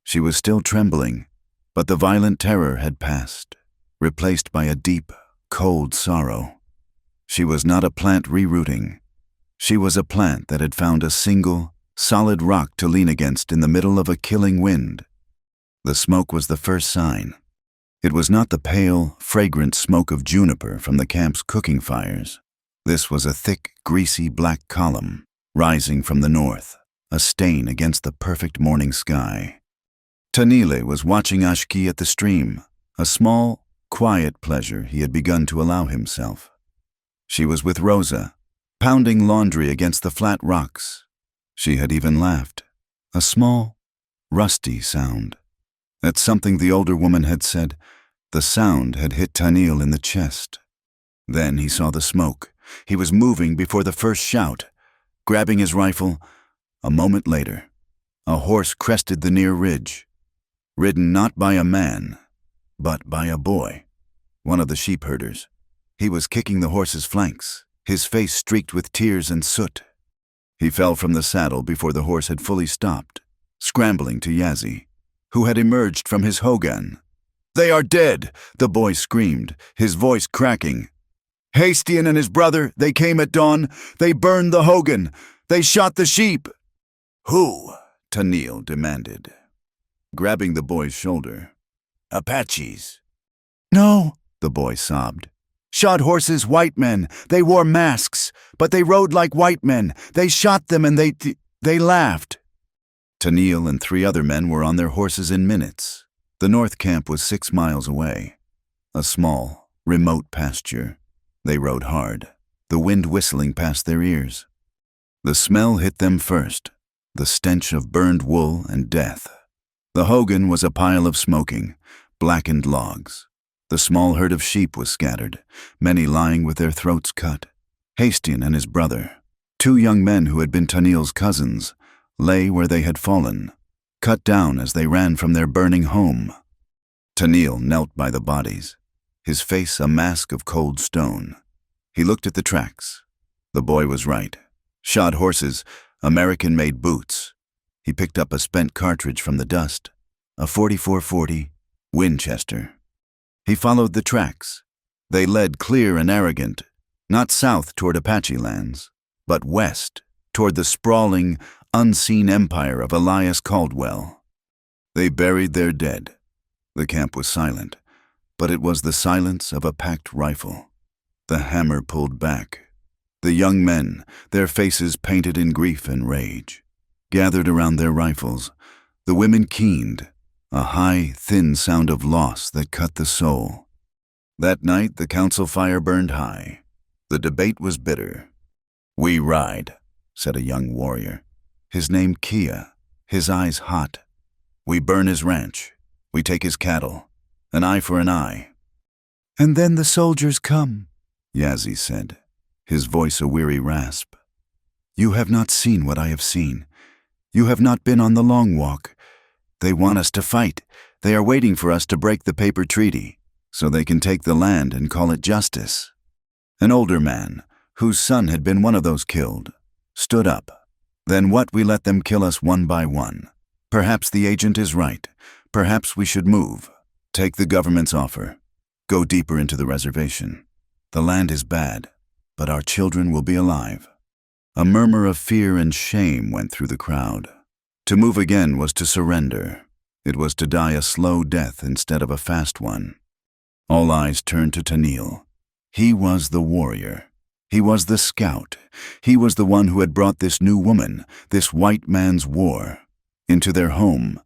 She was still trembling, but the violent terror had passed, replaced by a deep, cold sorrow. She was not a plant rerooting. She was a plant that had found a single, solid rock to lean against in the middle of a killing wind. The smoke was the first sign. It was not the pale, fragrant smoke of juniper from the camp's cooking fires. This was a thick, greasy black column, rising from the north, a stain against the perfect morning sky. Tanile was watching Ashki at the stream, a small, quiet pleasure he had begun to allow himself. She was with Rosa, pounding laundry against the flat rocks. She had even laughed, a small, rusty sound. At something the older woman had said, the sound had hit Tanil in the chest. Then he saw the smoke. He was moving before the first shout, grabbing his rifle. A moment later, a horse crested the near ridge, ridden not by a man, but by a boy, one of the sheep herders. He was kicking the horse's flanks, his face streaked with tears and soot. He fell from the saddle before the horse had fully stopped, scrambling to Yazzie, who had emerged from his hogan. "They are dead!" the boy screamed, his voice cracking. "Hastian and his brother, they came at dawn. They burned the hogan. They shot the sheep." "Who?" Tennille demanded, grabbing the boy's shoulder. Apaches. No, the boy sobbed. Shod horses, white men. They wore masks, but they rode like white men. They shot them and they laughed. Tennille and 3 other men were on their horses in minutes. The north camp was 6 miles away. A small, remote pasture. They rode hard, the wind whistling past their ears. The smell hit them first, the stench of burned wool and death. The hogan was a pile of smoking, blackened logs. The small herd of sheep was scattered, many lying with their throats cut. Hastien and his brother, 2 young men who had been Tennille's cousins, lay where they had fallen, cut down as they ran from their burning home. Tennille knelt by the bodies, his face a mask of cold stone. He looked at the tracks. The boy was right. Shod horses, American-made boots. He picked up a spent cartridge from the dust, a .44-40 Winchester. He followed the tracks. They led clear and arrogant, not south toward Apache lands, but west toward the sprawling, unseen empire of Elias Caldwell. They buried their dead. The camp was silent, but it was the silence of a packed rifle. The hammer pulled back. The young men, their faces painted in grief and rage, gathered around their rifles. The women keened, a high, thin sound of loss that cut the soul. That night the council fire burned high. The debate was bitter. "We ride," said a young warrior, his name Kia, his eyes hot. "We burn his ranch. We take his cattle. An eye for an eye." "And then the soldiers come," Yazzie said, his voice a weary rasp. "You have not seen what I have seen. You have not been on the long walk. They want us to fight. They are waiting for us to break the paper treaty, so they can take the land and call it justice." An older man, whose son had been one of those killed, stood up. "Then what, we let them kill us one by one? Perhaps the agent is right. Perhaps we should move. Take the government's offer. Go deeper into the reservation. The land is bad, but our children will be alive." A murmur of fear and shame went through the crowd. To move again was to surrender. It was to die a slow death instead of a fast one. All eyes turned to Tennille. He was the warrior. He was the scout. He was the one who had brought this new woman, this white man's war, into their home.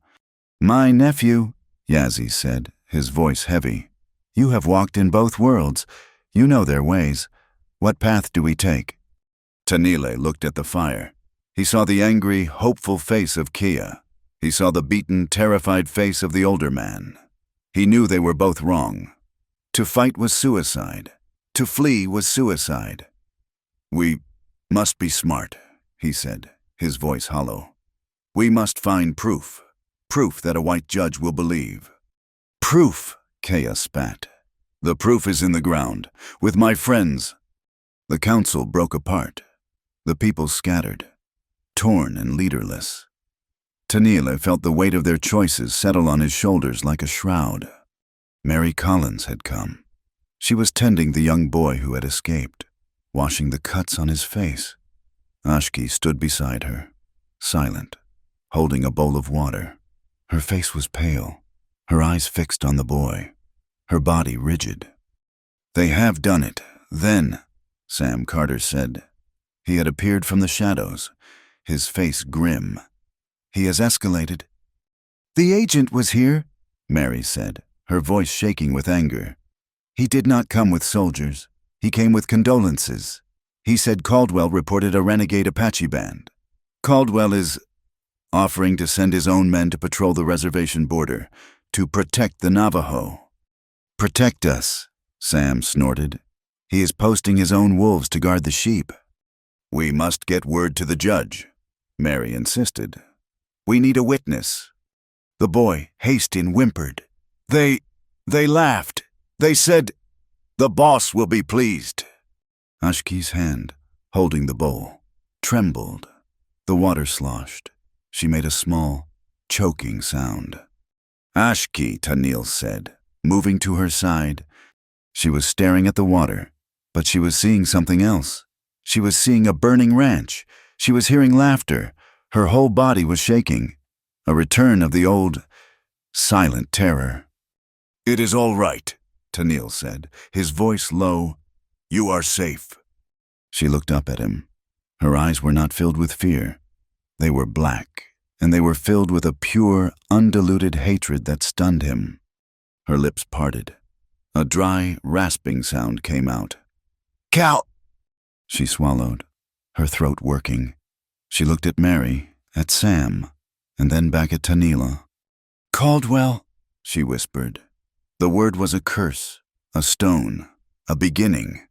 "My nephew," Yazzie said, his voice heavy. "You have walked in both worlds. You know their ways. What path do we take?" Tennille looked at the fire. He saw the angry, hopeful face of Kia. He saw the beaten, terrified face of the older man. He knew they were both wrong. To fight was suicide. To flee was suicide. "We must be smart," he said, his voice hollow. "We must find proof. Proof that a white judge will believe." "Proof," Kia spat. "The proof is in the ground, with my friends." The council broke apart. The people scattered, torn and leaderless. Tennille felt the weight of their choices settle on his shoulders like a shroud. Mary Collins had come. She was tending the young boy who had escaped, washing the cuts on his face. Ashki stood beside her, silent, holding a bowl of water. Her face was pale, her eyes fixed on the boy, her body rigid. "They have done it, then," Sam Carter said. He had appeared from the shadows, his face grim. "He has escalated." "The agent was here," Mary said, her voice shaking with anger. "He did not come with soldiers. He came with condolences. He said Caldwell reported a renegade Apache band. Caldwell is offering to send his own men to patrol the reservation border, to protect the Navajo." "Protect us," Sam snorted. "He is posting his own wolves to guard the sheep." "We must get word to the judge," Mary insisted. "We need a witness." The boy, Hastien, whimpered. They laughed. They said, 'The boss will be pleased.'" Ashki's hand, holding the bowl, trembled. The water sloshed. She made a small, choking sound. "Ashki," Tennille said, moving to her side. She was staring at the water, but she was seeing something else. She was seeing a burning ranch. She was hearing laughter. Her whole body was shaking, a return of the old, silent terror. "It is all right," Tennille said, his voice low. "You are safe." She looked up at him. Her eyes were not filled with fear. They were black, and they were filled with a pure, undiluted hatred that stunned him. Her lips parted. A dry, rasping sound came out. "Cal—" She swallowed, her throat working. She looked at Mary, at Sam, and then back at Tennille. "Caldwell," she whispered. The word was a curse, a stone, a beginning.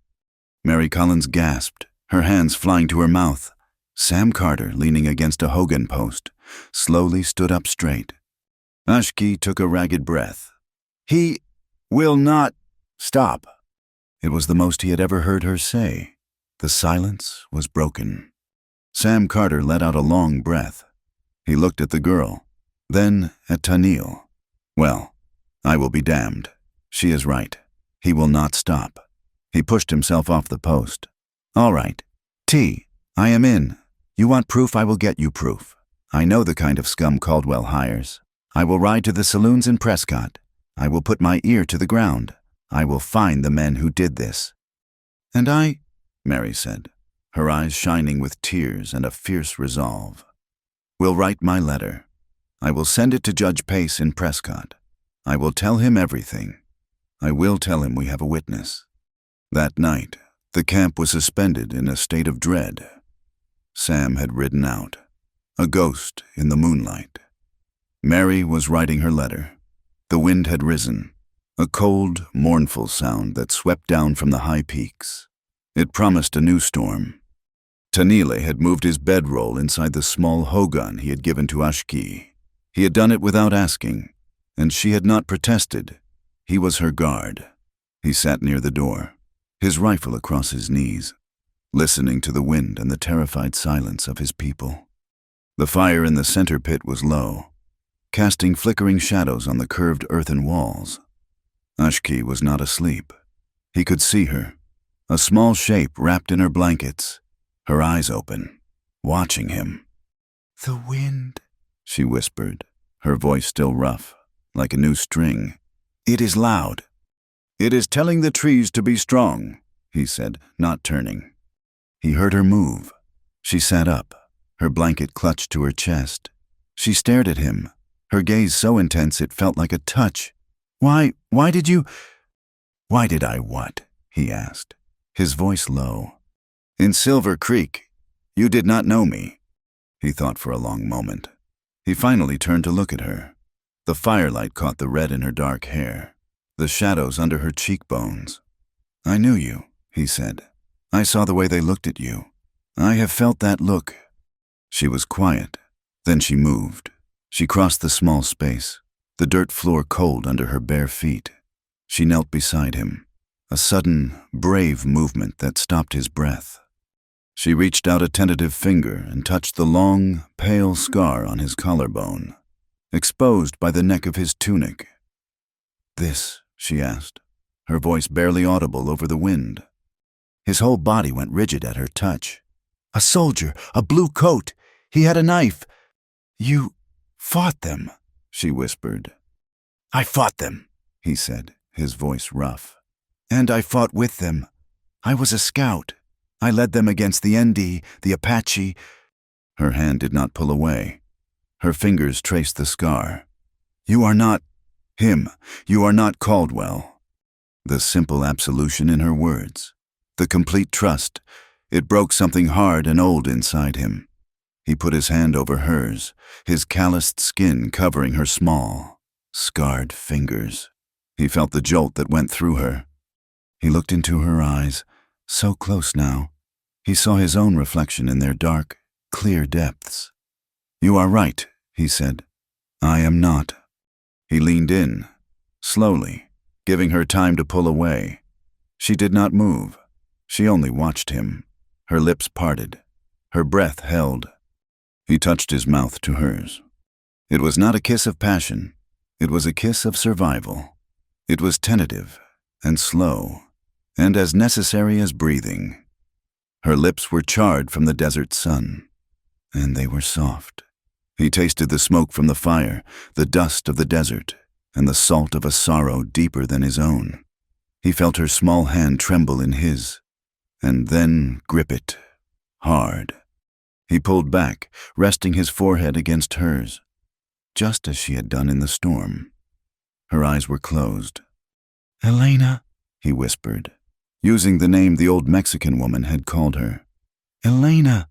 Mary Collins gasped, her hands flying to her mouth. Sam Carter, leaning against a Hogan post, slowly stood up straight. Ashki took a ragged breath. "He will not stop." It was the most he had ever heard her say. The silence was broken. Sam Carter let out a long breath. He looked at the girl, then at Tennille. "Well, I will be damned. She is right. He will not stop." He pushed himself off the post. "All right. T, I am in. You want proof, I will get you proof. I know the kind of scum Caldwell hires. I will ride to the saloons in Prescott. I will put my ear to the ground. I will find the men who did this." "And I," Mary said, her eyes shining with tears and a fierce resolve, "will write my letter. I will send it to Judge Pace in Prescott. I will tell him everything. I will tell him we have a witness." That night, the camp was suspended in a state of dread. Sam had ridden out, a ghost in the moonlight. Mary was writing her letter. The wind had risen, a cold, mournful sound that swept down from the high peaks. It promised a new storm. Tennille had moved his bedroll inside the small hogun he had given to Ashki. He had done it without asking, and she had not protested. He was her guard. He sat near the door, his rifle across his knees, listening to the wind and the terrified silence of his people. The fire in the center pit was low, casting flickering shadows on the curved earthen walls. Ashki was not asleep. He could see her, a small shape wrapped in her blankets, her eyes open, watching him. "The wind," she whispered, her voice still rough, like a new string. "It is loud." "It is telling the trees to be strong," he said, not turning. He heard her move. She sat up, her blanket clutched to her chest. She stared at him, her gaze so intense it felt like a touch. Why did you—" "Why did I what?" he asked, his voice low. "In Silver Creek, you did not know me." He thought for a long moment. He finally turned to look at her. The firelight caught the red in her dark hair, the shadows under her cheekbones. "I knew you," he said. "I saw the way they looked at you. I have felt that look." She was quiet. Then she moved. She crossed the small space, the dirt floor cold under her bare feet. She knelt beside him, a sudden, brave movement that stopped his breath. She reached out a tentative finger and touched the long, pale scar on his collarbone, exposed by the neck of his tunic. "This?" she asked, her voice barely audible over the wind. His whole body went rigid at her touch. "A soldier, a blue coat. He had a knife." "You fought them," she whispered. "I fought them," he said, his voice rough. "And I fought with them. I was a scout. I led them against the ND, the Apache." Her hand did not pull away. Her fingers traced the scar. "You are not him. You are not Caldwell." The simple absolution in her words, the complete trust, it broke something hard and old inside him. He put his hand over hers, his calloused skin covering her small, scarred fingers. He felt the jolt that went through her. He looked into her eyes, so close now. He saw his own reflection in their dark, clear depths. "You are right," he said. "I am not." He leaned in, slowly, giving her time to pull away. She did not move. She only watched him, her lips parted, her breath held. He touched his mouth to hers. It was not a kiss of passion. It was a kiss of survival. It was tentative and slow, and as necessary as breathing. Her lips were charred from the desert sun. and they were soft. He tasted the smoke from the fire, the dust of the desert, and the salt of a sorrow deeper than his own. He felt her small hand tremble in his, and then grip it, hard. He pulled back, resting his forehead against hers, just as she had done in the storm. Her eyes were closed. "Elena," he whispered, using the name the old Mexican woman had called her. "Elena."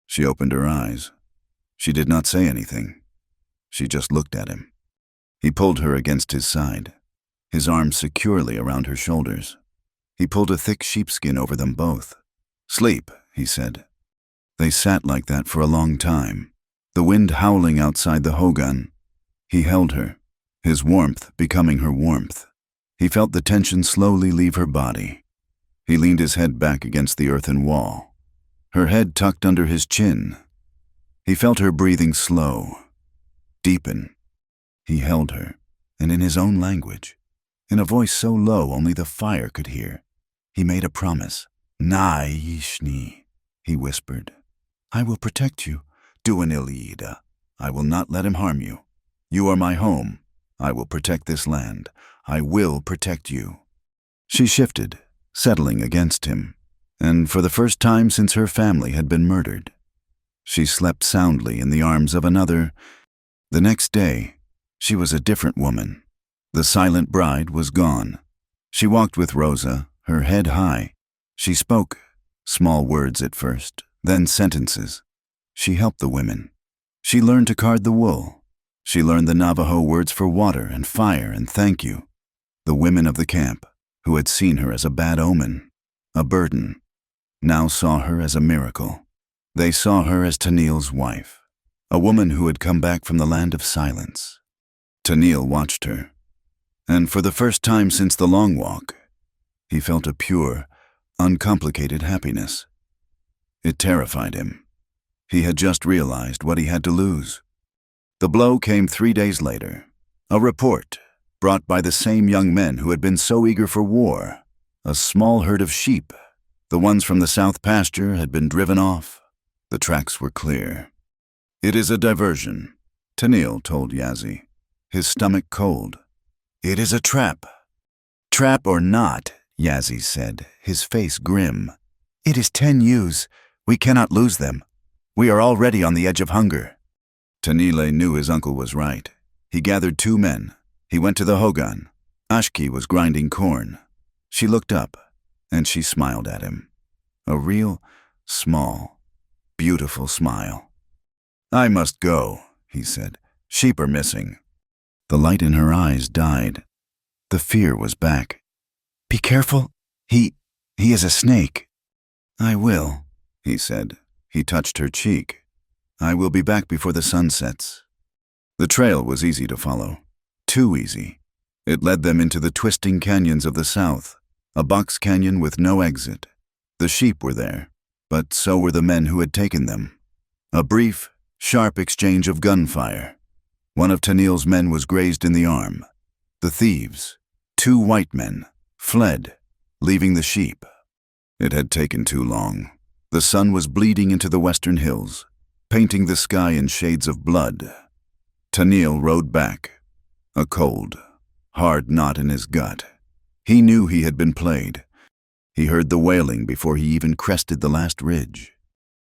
She opened her eyes. She did not say anything. She just looked at him. He pulled her against his side, his arms securely around her shoulders. He pulled a thick sheepskin over them both. "Sleep," he said. They sat like that for a long time, the wind howling outside the hogan. He held her, his warmth becoming her warmth. He felt the tension slowly leave her body. He leaned his head back against the earthen wall, her head tucked under his chin. He felt her breathing slow, deepen. He held her, and in his own language, in a voice so low only the fire could hear, he made a promise. "Na yishni," he whispered. "I will protect you, Duanilida. I will not let him harm you. You are my home. I will protect this land. I will protect you." She shifted, settling against him, and for the first time since her family had been murdered, she slept soundly in the arms of another. The next day, she was a different woman. The silent bride was gone. She walked with Rosa, her head high. She spoke, small words at first, then sentences. She helped the women. She learned to card the wool. She learned the Navajo words for water and fire and thank you. The women of the camp, who had seen her as a bad omen, a burden, now saw her as a miracle. They saw her as Tennille's wife, a woman who had come back from the land of silence. Tennille watched her, and for the first time since the long walk, he felt a pure, uncomplicated happiness. It terrified him. He had just realized what he had to lose. The blow came 3 days later. A report, brought by the same young men who had been so eager for war. A small herd of sheep, the ones from the south pasture, had been driven off. The tracks were clear. "It is a diversion," Tennille told Yazzie, his stomach cold. "It is a trap." "Trap or not," Yazzie said, his face grim. "It is 10 ewes. We cannot lose them. We are already on the edge of hunger." Tennille knew his uncle was right. He gathered 2 men. He went to the hogan. Ashki was grinding corn. She looked up, and she smiled at him. A real, small, beautiful smile. "I must go," he said. "Sheep are missing." The light in her eyes died. The fear was back. "Be careful. He is a snake." "I will," he said. He touched her cheek. "I will be back before the sun sets." The trail was easy to follow. Too easy. It led them into the twisting canyons of the south, a box canyon with no exit. The sheep were there, but so were the men who had taken them. A brief, sharp exchange of gunfire. One of Tennille's men was grazed in the arm. The thieves, 2 white men, fled, leaving the sheep. It had taken too long. The sun was bleeding into the western hills, painting the sky in shades of blood. Tennille rode back, a cold, hard knot in his gut. He knew he had been played. He heard the wailing before he even crested the last ridge.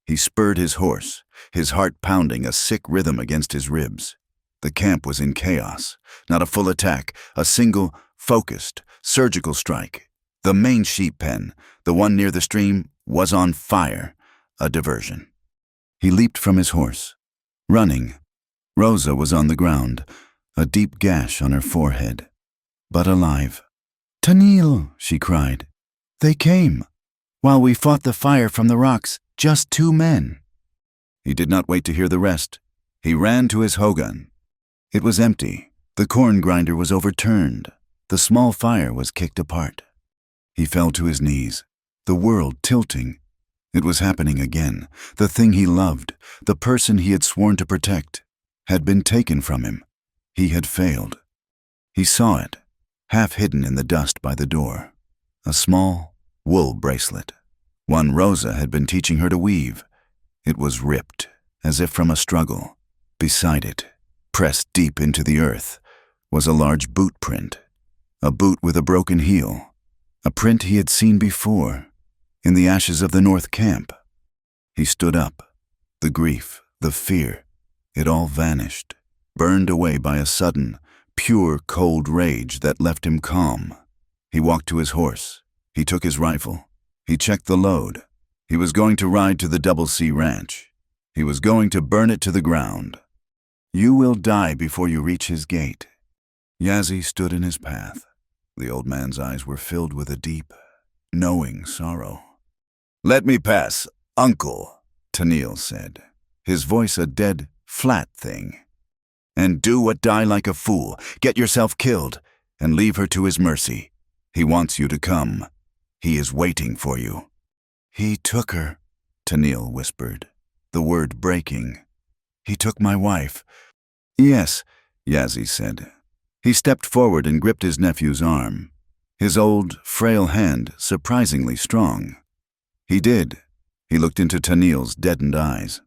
He spurred his horse, his heart pounding a sick rhythm against his ribs. The camp was in chaos, not a full attack, a single, focused, surgical strike. The main sheep pen, the one near the stream, was on fire, a diversion. He leaped from his horse, running. Rosa was on the ground, a deep gash on her forehead, but alive. "Tennille," she cried. "They came. While we fought the fire from the rocks, just 2 men. He did not wait to hear the rest. He ran to his hogan. It was empty. The corn grinder was overturned. The small fire was kicked apart. He fell to his knees, the world tilting. It was happening again. The thing he loved, the person he had sworn to protect, had been taken from him. He had failed. He saw it, half hidden in the dust by the door. A small wool bracelet, one Rosa had been teaching her to weave. It was ripped, as if from a struggle. Beside it, pressed deep into the earth, was a large boot print. A boot with a broken heel. A print he had seen before, in the ashes of the North Camp. He stood up. The grief, the fear, it all vanished, burned away by a sudden, pure, cold rage that left him calm. He walked to his horse. He took his rifle. He checked the load. He was going to ride to the Double C Ranch. He was going to burn it to the ground. You will die before you reach his gate. Yazzie stood in his path. The old man's eyes were filled with a deep, knowing sorrow. "Let me pass, Uncle," Tennille said, his voice a dead, flat thing. "And do what die like a fool, get yourself killed, and leave her to his mercy. He wants you to come. He is waiting for you." "He took her," Tennille whispered, the word breaking. "He took my wife." "Yes," Yazzie said. He stepped forward and gripped his nephew's arm, his old, frail hand surprisingly strong. "He did." He looked into Tennille's deadened eyes.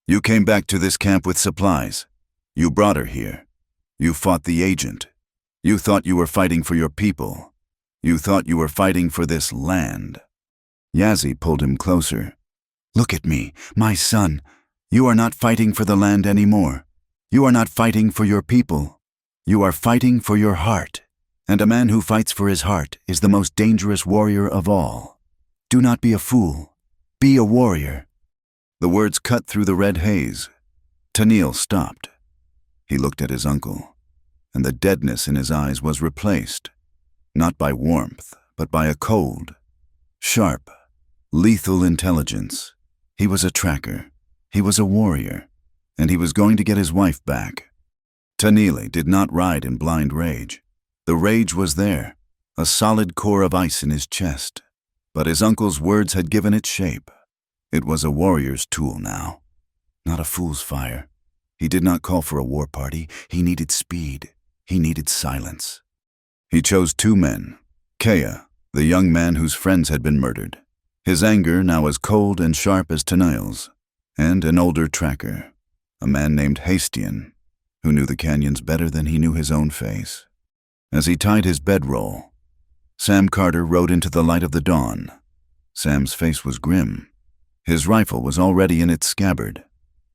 "You came back to this camp with supplies. You brought her here. You fought the agent. You thought you were fighting for your people. You thought you were fighting for this land." Yazzie pulled him closer. "Look at me, my son. You are not fighting for the land anymore. You are not fighting for your people. You are fighting for your heart. And a man who fights for his heart is the most dangerous warrior of all. Do not be a fool. Be a warrior." The words cut through the red haze. Tennille stopped. He looked at his uncle, and the deadness in his eyes was replaced, not by warmth, but by a cold, sharp, lethal intelligence. He was a tracker. He was a warrior, and he was going to get his wife back. Tennille did not ride in blind rage. The rage was there, a solid core of ice in his chest, but his uncle's words had given it shape. It was a warrior's tool now, not a fool's fire. He did not call for a war party. He needed speed. He needed silence. He chose two men, Kea, the young man whose friends had been murdered, his anger now as cold and sharp as Tennille's, and an older tracker, a man named Hastian, who knew the canyons better than he knew his own face. As he tied his bedroll, Sam Carter rode into the light of the dawn. Sam's face was grim. His rifle was already in its scabbard,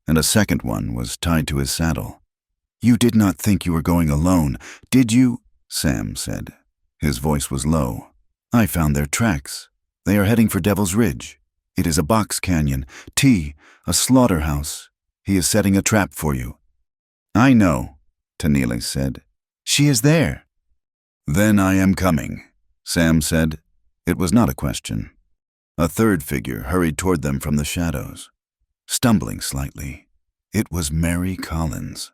and a second one was tied to his saddle. "You did not think you were going alone, did you?" Sam said. His voice was low. "I found their tracks. They are heading for Devil's Ridge. It is a box canyon. A slaughterhouse. He is setting a trap for you." "I know," Tennille said. "She is there." "Then I am coming," Sam said. It was not a question. A third figure hurried toward them from the shadows, stumbling slightly. It was Mary Collins.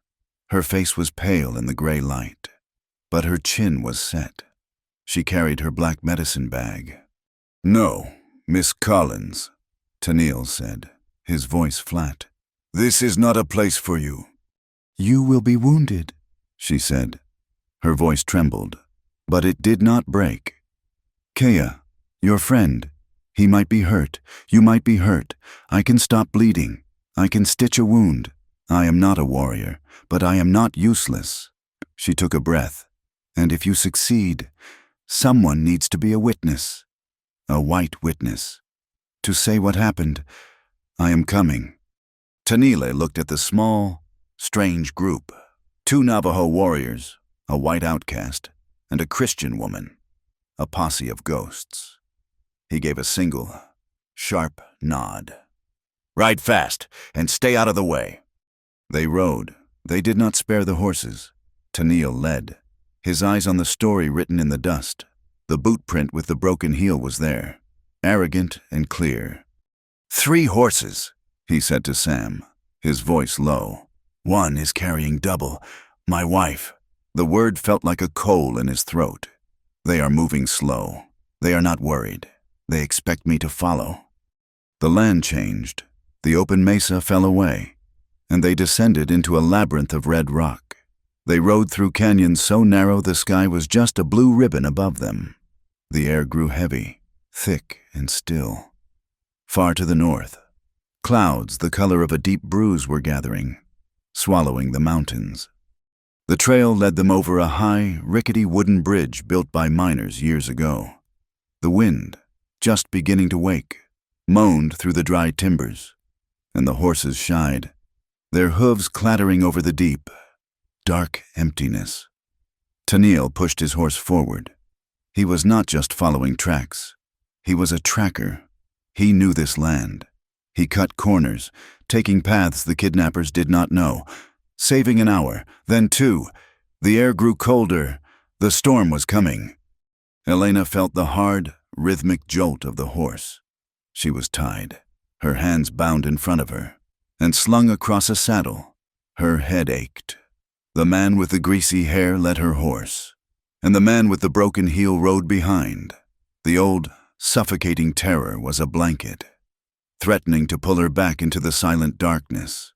Her face was pale in the gray light, but her chin was set. She carried her black medicine bag. "No, Miss Collins," Tennille said, his voice flat. "This is not a place for you." "You will be wounded," she said. Her voice trembled, but it did not break. "Kea, your friend. He might be hurt. You might be hurt. I can stop bleeding. I can stitch a wound. I am not a warrior, but I am not useless." She took a breath. "And if you succeed, someone needs to be a witness. A white witness. To say what happened. I am coming." Tennille looked at the small, strange group. 2 Navajo warriors, a white outcast, and a Christian woman. A posse of ghosts. He gave a single, sharp nod. "Ride fast, and stay out of the way." They rode. They did not spare the horses. Tennille led, his eyes on the story written in the dust. The boot print with the broken heel was there, arrogant and clear. 3 horses, he said to Sam, his voice low. "One is carrying double. My wife." The word felt like a coal in his throat. "They are moving slow. They are not worried. They expect me to follow." The land changed. The open mesa fell away, and they descended into a labyrinth of red rock. They rode through canyons so narrow the sky was just a blue ribbon above them. The air grew heavy, thick and still. Far to the north, Clouds the color of a deep bruise were gathering, swallowing the mountains. The trail led them over a high, rickety wooden bridge built by miners years ago. The wind, just beginning to wake, moaned through the dry timbers, and the horses shied, their hooves clattering over the deep, dark emptiness. Tennille pushed his horse forward. He was not just following tracks. He was a tracker. He knew this land. He cut corners, taking paths the kidnappers did not know, saving an hour, then 2. The air grew colder. The storm was coming. Elena felt the hard, rhythmic jolt of the horse. She was tied, her hands bound in front of her, and slung across a saddle. Her head ached. The man with the greasy hair led her horse, and the man with the broken heel rode behind. The old, suffocating terror was a blanket, threatening to pull her back into the silent darkness,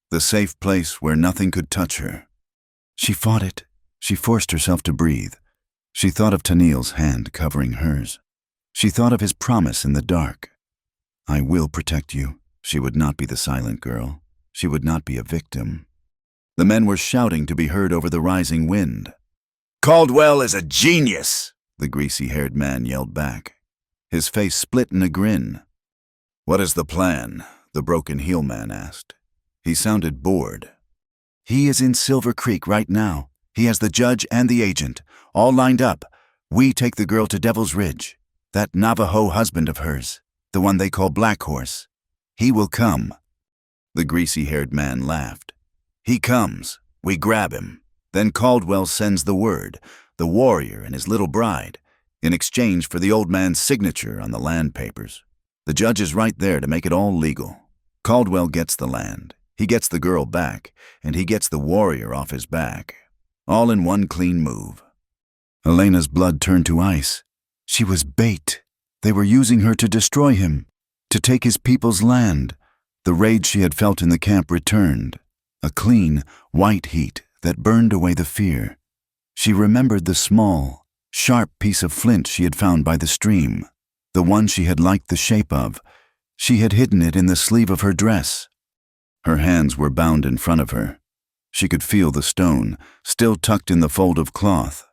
the safe place where nothing could touch her. She fought it. She forced herself to breathe. She thought of Tennille's hand covering hers. She thought of his promise in the dark. I will protect you. She would not be the silent girl. She would not be a victim. The men were shouting to be heard over the rising wind. "Caldwell is a genius!" the greasy-haired man yelled back. His face split in a grin. "What is the plan?" the broken-heel man asked. He sounded bored. "He is in Silver Creek right now. He has the judge and the agent, all lined up. We take the girl to Devil's Ridge. That Navajo husband of hers, the one they call Black Horse. He will come." The greasy-haired man laughed. "He comes. We grab him. Then Caldwell sends the word, the warrior and his little bride, in exchange for the old man's signature on the land papers. The judge is right there to make it all legal. Caldwell gets the land, he gets the girl back, and he gets the warrior off his back. All in one clean move." Elena's blood turned to ice. She was bait. They were using her to destroy him, to take his people's land. The rage she had felt in the camp returned, a clean, white heat that burned away the fear. She remembered the small, sharp piece of flint she had found by the stream, the one she had liked the shape of. She had hidden it in the sleeve of her dress. Her hands were bound in front of her. She could feel the stone, still tucked in the fold of cloth.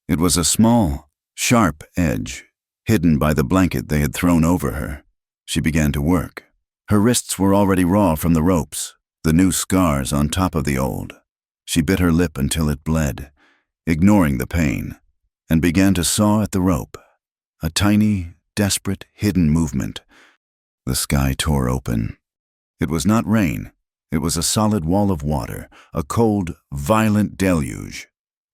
It was a small, sharp edge, hidden by the blanket they had thrown over her. She began to work. Her wrists were already raw from the ropes, the new scars on top of the old. She bit her lip until it bled, ignoring the pain, and began to saw at the rope. A tiny, desperate, hidden movement. The sky tore open. It was not rain. It was a solid wall of water, a cold, violent deluge.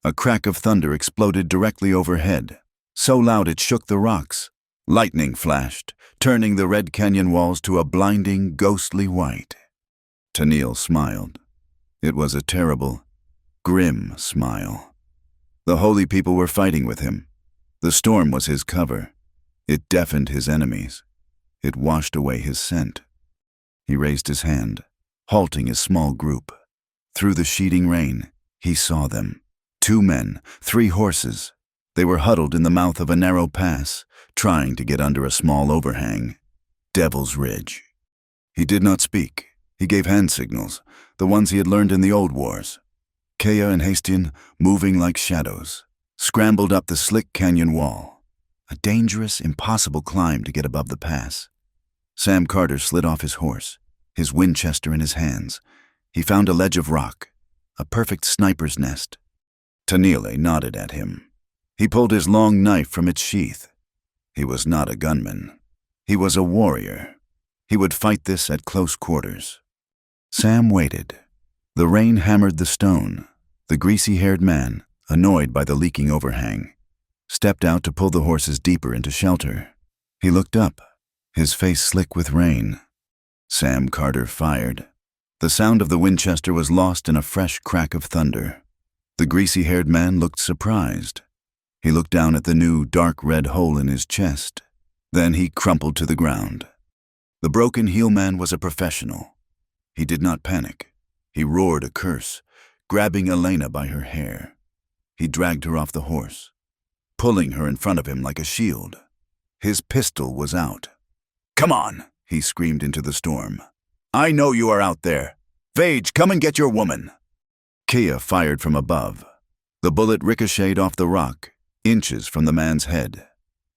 A crack of thunder exploded directly overhead, so loud it shook the rocks. Lightning flashed, turning the red canyon walls to a blinding, ghostly white. Tennille smiled. It was a terrible, grim smile. The holy people were fighting with him. The storm was his cover. It deafened his enemies. It washed away his scent. He raised his hand, halting his small group. Through the sheeting rain, he saw them. 2 men, 3 horses. They were huddled in the mouth of a narrow pass, trying to get under a small overhang. Devil's Ridge. He did not speak. He gave hand signals, the ones he had learned in the old wars. Kea and Hastian, moving like shadows, scrambled up the slick canyon wall. A dangerous, impossible climb to get above the pass. Sam Carter slid off his horse, his Winchester in his hands. He found a ledge of rock, a perfect sniper's nest. Tennille nodded at him. He pulled his long knife from its sheath. He was not a gunman. He was a warrior. He would fight this at close quarters. Sam waited. The rain hammered the stone. The greasy-haired man, annoyed by the leaking overhang, stepped out to pull the horses deeper into shelter. He looked up, his face slick with rain. Sam Carter fired. The sound of the Winchester was lost in a fresh crack of thunder. The greasy-haired man looked surprised. He looked down at the new, dark red hole in his chest. Then he crumpled to the ground. The broken-heel man was a professional. He did not panic. He roared a curse, grabbing Elena by her hair. He dragged her off the horse, pulling her in front of him like a shield. His pistol was out. "Come on!" he screamed into the storm. I know you are out there. Vage, come and get your woman. Kia fired from above. The bullet ricocheted off the rock, inches from the man's head,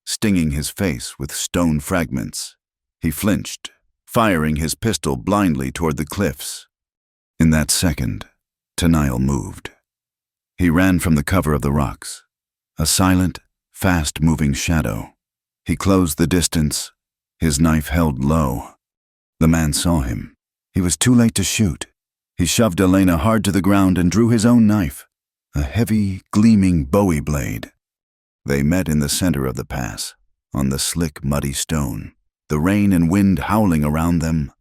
stinging his face with stone fragments. He flinched, firing his pistol blindly toward the cliffs. In that second, Tennille moved. He ran from the cover of the rocks, a silent, fast-moving shadow. He closed the distance, his knife held low. The man saw him. He was too late to shoot. He shoved Elena hard to the ground and drew his own knife, a heavy, gleaming Bowie blade. They met in the center of the pass, on the slick, muddy stone, the rain and wind howling around them.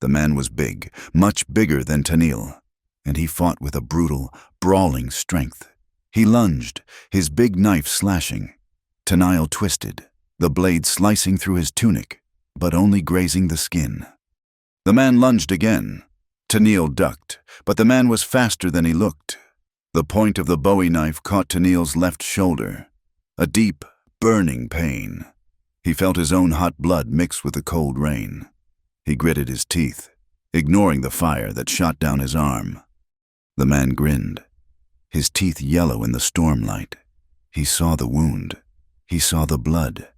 The man was big, much bigger than Tennille, and he fought with a brutal, brawling strength. He lunged, his big knife slashing. Tennille twisted, the blade slicing through his tunic, but only grazing the skin. The man lunged again. Tennille ducked, but the man was faster than he looked. The point of the Bowie knife caught Tennille's left shoulder, a deep, burning pain. He felt his own hot blood mix with the cold rain. He gritted his teeth, ignoring the fire that shot down his arm. The man grinned, his teeth yellow in the stormlight. He saw the wound. He saw the blood.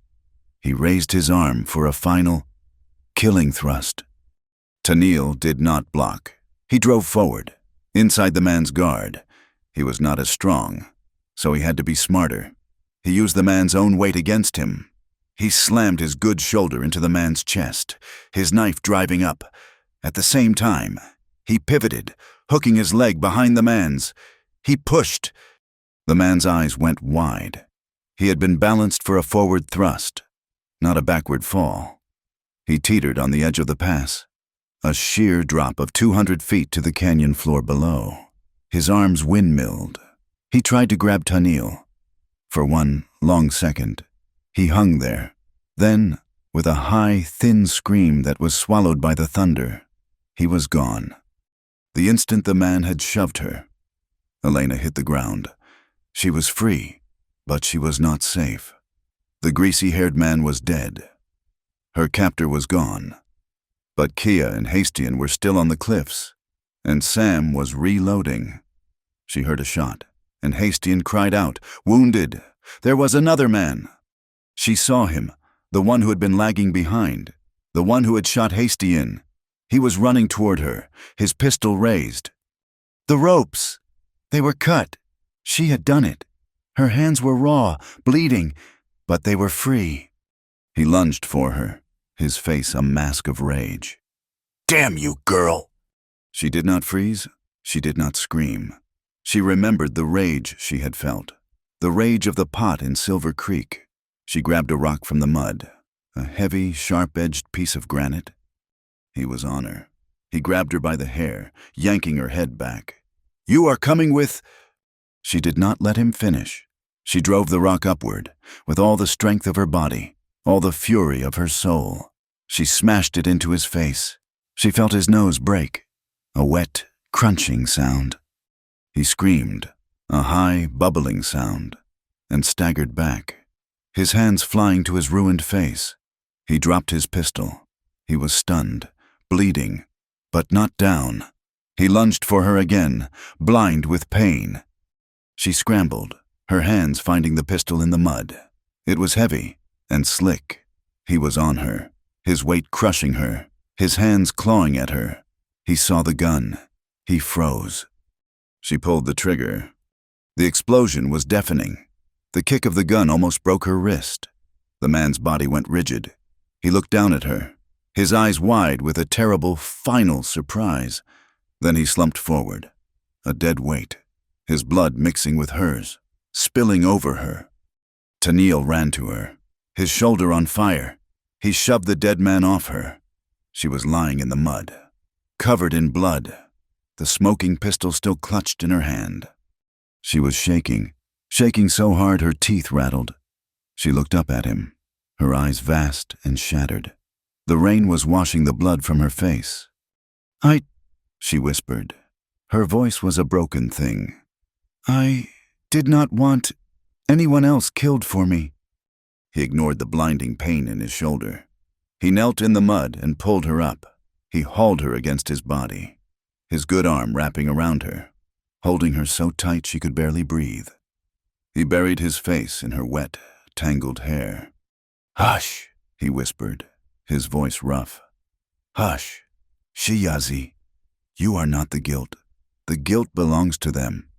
He raised his arm for a final, killing thrust. Tennille did not block. He drove forward, inside the man's guard. He was not as strong, so he had to be smarter. He used the man's own weight against him. He slammed his good shoulder into the man's chest, his knife driving up. At the same time, he pivoted, hooking his leg behind the man's. He pushed. The man's eyes went wide. He had been balanced for a forward thrust, not a backward fall. He teetered on the edge of the pass, a sheer drop of 200 feet to the canyon floor below. His arms windmilled. He tried to grab Tennille. For one long second, he hung there. Then, with a high, thin scream that was swallowed by the thunder, he was gone. The instant the man had shoved her, Elena hit the ground. She was free, but she was not safe. The greasy-haired man was dead. Her captor was gone. But Kia and Hastian were still on the cliffs, and Sam was reloading. She heard a shot, and Hastian cried out, wounded. There was another man. She saw him, the one who had been lagging behind, the one who had shot Hastian. He was running toward her, his pistol raised. The ropes! They were cut. She had done it. Her hands were raw, bleeding, but they were free. He lunged for her, his face a mask of rage. Damn you, girl! She did not freeze. She did not scream. She remembered the rage she had felt, the rage of the pot in Silver Creek. She grabbed a rock from the mud, a heavy, sharp-edged piece of granite. He was on her. He grabbed her by the hair, yanking her head back. You are coming with... She did not let him finish. She drove the rock upward, with all the strength of her body, all the fury of her soul. She smashed it into his face. She felt his nose break, a wet, crunching sound. He screamed, a high, bubbling sound, and staggered back, his hands flying to his ruined face. He dropped his pistol. He was stunned, bleeding, but not down. He lunged for her again, blind with pain. She scrambled, her hands finding the pistol in the mud. It was heavy and slick. He was on her, his weight crushing her, his hands clawing at her. He saw the gun. He froze. She pulled the trigger. The explosion was deafening. The kick of the gun almost broke her wrist. The man's body went rigid. He looked down at her, his eyes wide with a terrible, final surprise. Then he slumped forward, a dead weight, his blood mixing with hers, spilling over her. Tennille ran to her, his shoulder on fire. He shoved the dead man off her. She was lying in the mud, covered in blood, the smoking pistol still clutched in her hand. She was shaking so hard her teeth rattled. She looked up at him, her eyes vast and shattered. The rain was washing the blood from her face. She whispered. Her voice was a broken thing. I did not want anyone else killed for me. He ignored the blinding pain in his shoulder. He knelt in the mud and pulled her up. He hauled her against his body, his good arm wrapping around her, holding her so tight she could barely breathe. He buried his face in her wet, tangled hair. "Hush," he whispered, his voice rough. "Hush. Shiyazi, you are not the guilt. The guilt belongs to them."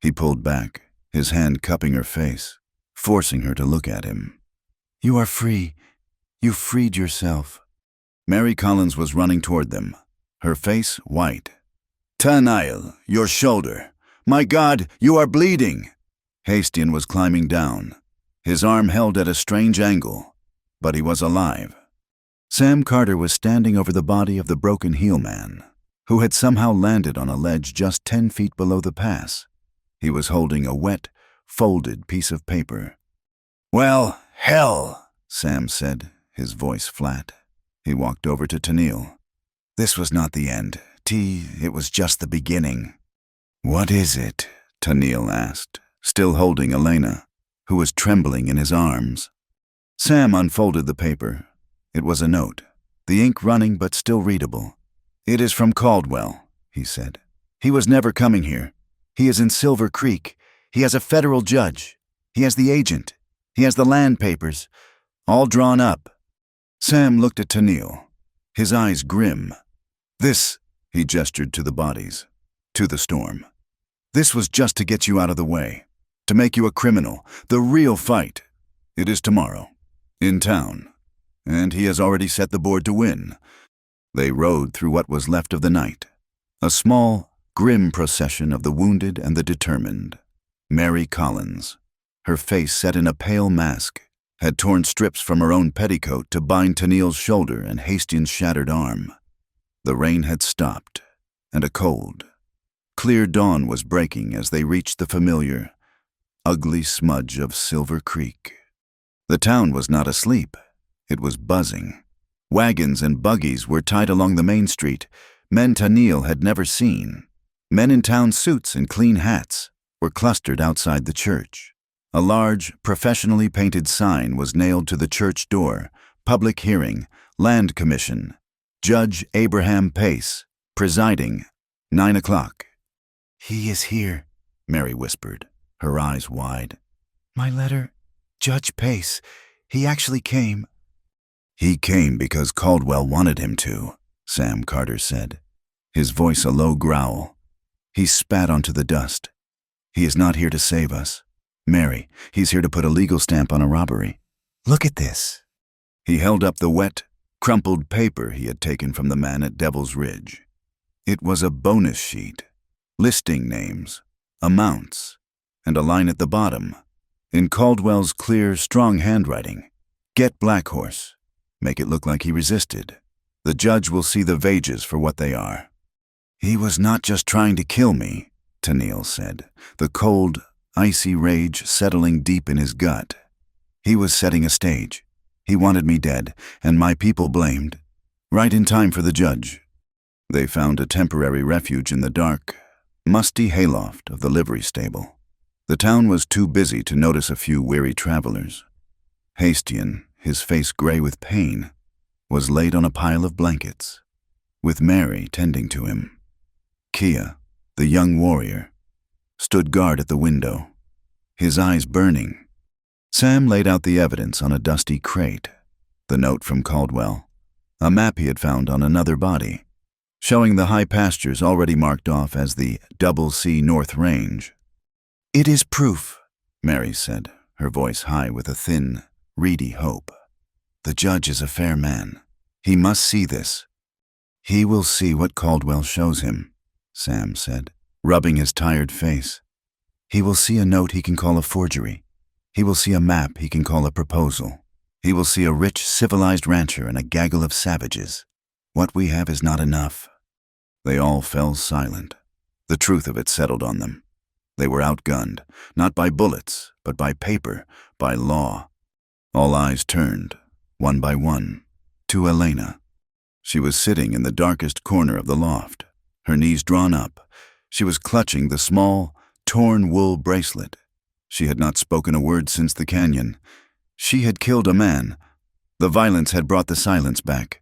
He pulled back, his hand cupping her face, forcing her to look at him. "You are free. You freed yourself." Mary Collins was running toward them, her face white. "Tanail, your shoulder. My God, you are bleeding!" Hastian was climbing down, his arm held at a strange angle, but he was alive. Sam Carter was standing over the body of the broken heel man, who had somehow landed on a ledge just 10 feet below the pass. He was holding a wet, folded piece of paper. "Well, hell," Sam said, his voice flat. He walked over to Tennille. "This was not the end, it was just the beginning." "What is it?" Tennille asked, still holding Elena, who was trembling in his arms. Sam unfolded the paper. It was a note, the ink running but still readable. "It is from Caldwell," he said. "He was never coming here. He is in Silver Creek. He has a federal judge. He has the agent. He has the land papers, all drawn up." Sam looked at Tennille, his eyes grim. "This," he gestured to the bodies, to the storm. "This was just to get you out of the way, to make you a criminal. The real fight. It is tomorrow, in town, and he has already set the board to win." They rode through what was left of the night, a small, grim procession of the wounded and the determined. Mary Collins, her face set in a pale mask, had torn strips from her own petticoat to bind Tennille's shoulder and Hastian's shattered arm. The rain had stopped, and a cold, clear dawn was breaking as they reached the familiar, ugly smudge of Silver Creek. The town was not asleep. It was buzzing. Wagons and buggies were tied along the main street, men Tennille had never seen. Men in town suits and clean hats were clustered outside the church. A large, professionally painted sign was nailed to the church door, "Public Hearing, Land Commission, Judge Abraham Pace, presiding, 9 o'clock. "He is here," Mary whispered, her eyes wide. "My letter, Judge Pace, he actually came." "He came because Caldwell wanted him to," Sam Carter said, his voice a low growl. He spat onto the dust. "He is not here to save us. Mary, he's here to put a legal stamp on a robbery. Look at this." He held up the wet, crumpled paper he had taken from the man at Devil's Ridge. It was a bonus sheet, listing names, amounts, and a line at the bottom, in Caldwell's clear, strong handwriting. "Get Black Horse. Make it look like he resisted. The judge will see the wages for what they are." "He was not just trying to kill me," Tennille said, the cold, icy rage settling deep in his gut. "He was setting a stage. He wanted me dead, and my people blamed. Right in time for the judge." They found a temporary refuge in the dark, musty hayloft of the livery stable. The town was too busy to notice a few weary travelers. Hastian, his face gray with pain, was laid on a pile of blankets, with Mary tending to him. Kia, the young warrior, stood guard at the window, his eyes burning. Sam laid out the evidence on a dusty crate, the note from Caldwell, a map he had found on another body, showing the high pastures already marked off as the Double C North Range. "It is proof," Mary said, her voice high with a thin, reedy hope. "The judge is a fair man. He must see this." "He will see what Caldwell shows him," Sam said, rubbing his tired face. "He will see a note he can call a forgery. He will see a map he can call a proposal. He will see a rich, civilized rancher and a gaggle of savages. What we have is not enough." They all fell silent. The truth of it settled on them. They were outgunned, not by bullets, but by paper, by law. All eyes turned, one by one, to Elena. She was sitting in the darkest corner of the loft, her knees drawn up. She was clutching the small, torn wool bracelet. She had not spoken a word since the canyon. She had killed a man. The violence had brought the silence back.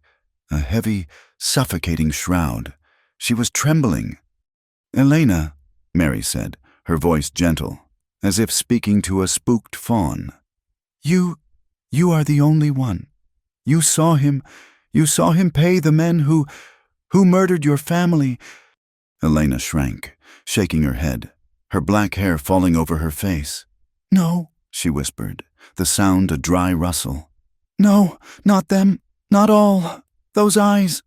a heavy, suffocating shroud. She was trembling. "Elena," Mary said, her voice gentle, as if speaking to a spooked fawn. You are the only one. You saw him pay the men who murdered your family." Elena shrank, shaking her head, her black hair falling over her face. "No," she whispered, the sound a dry rustle. "No, not them, not all. Those eyes."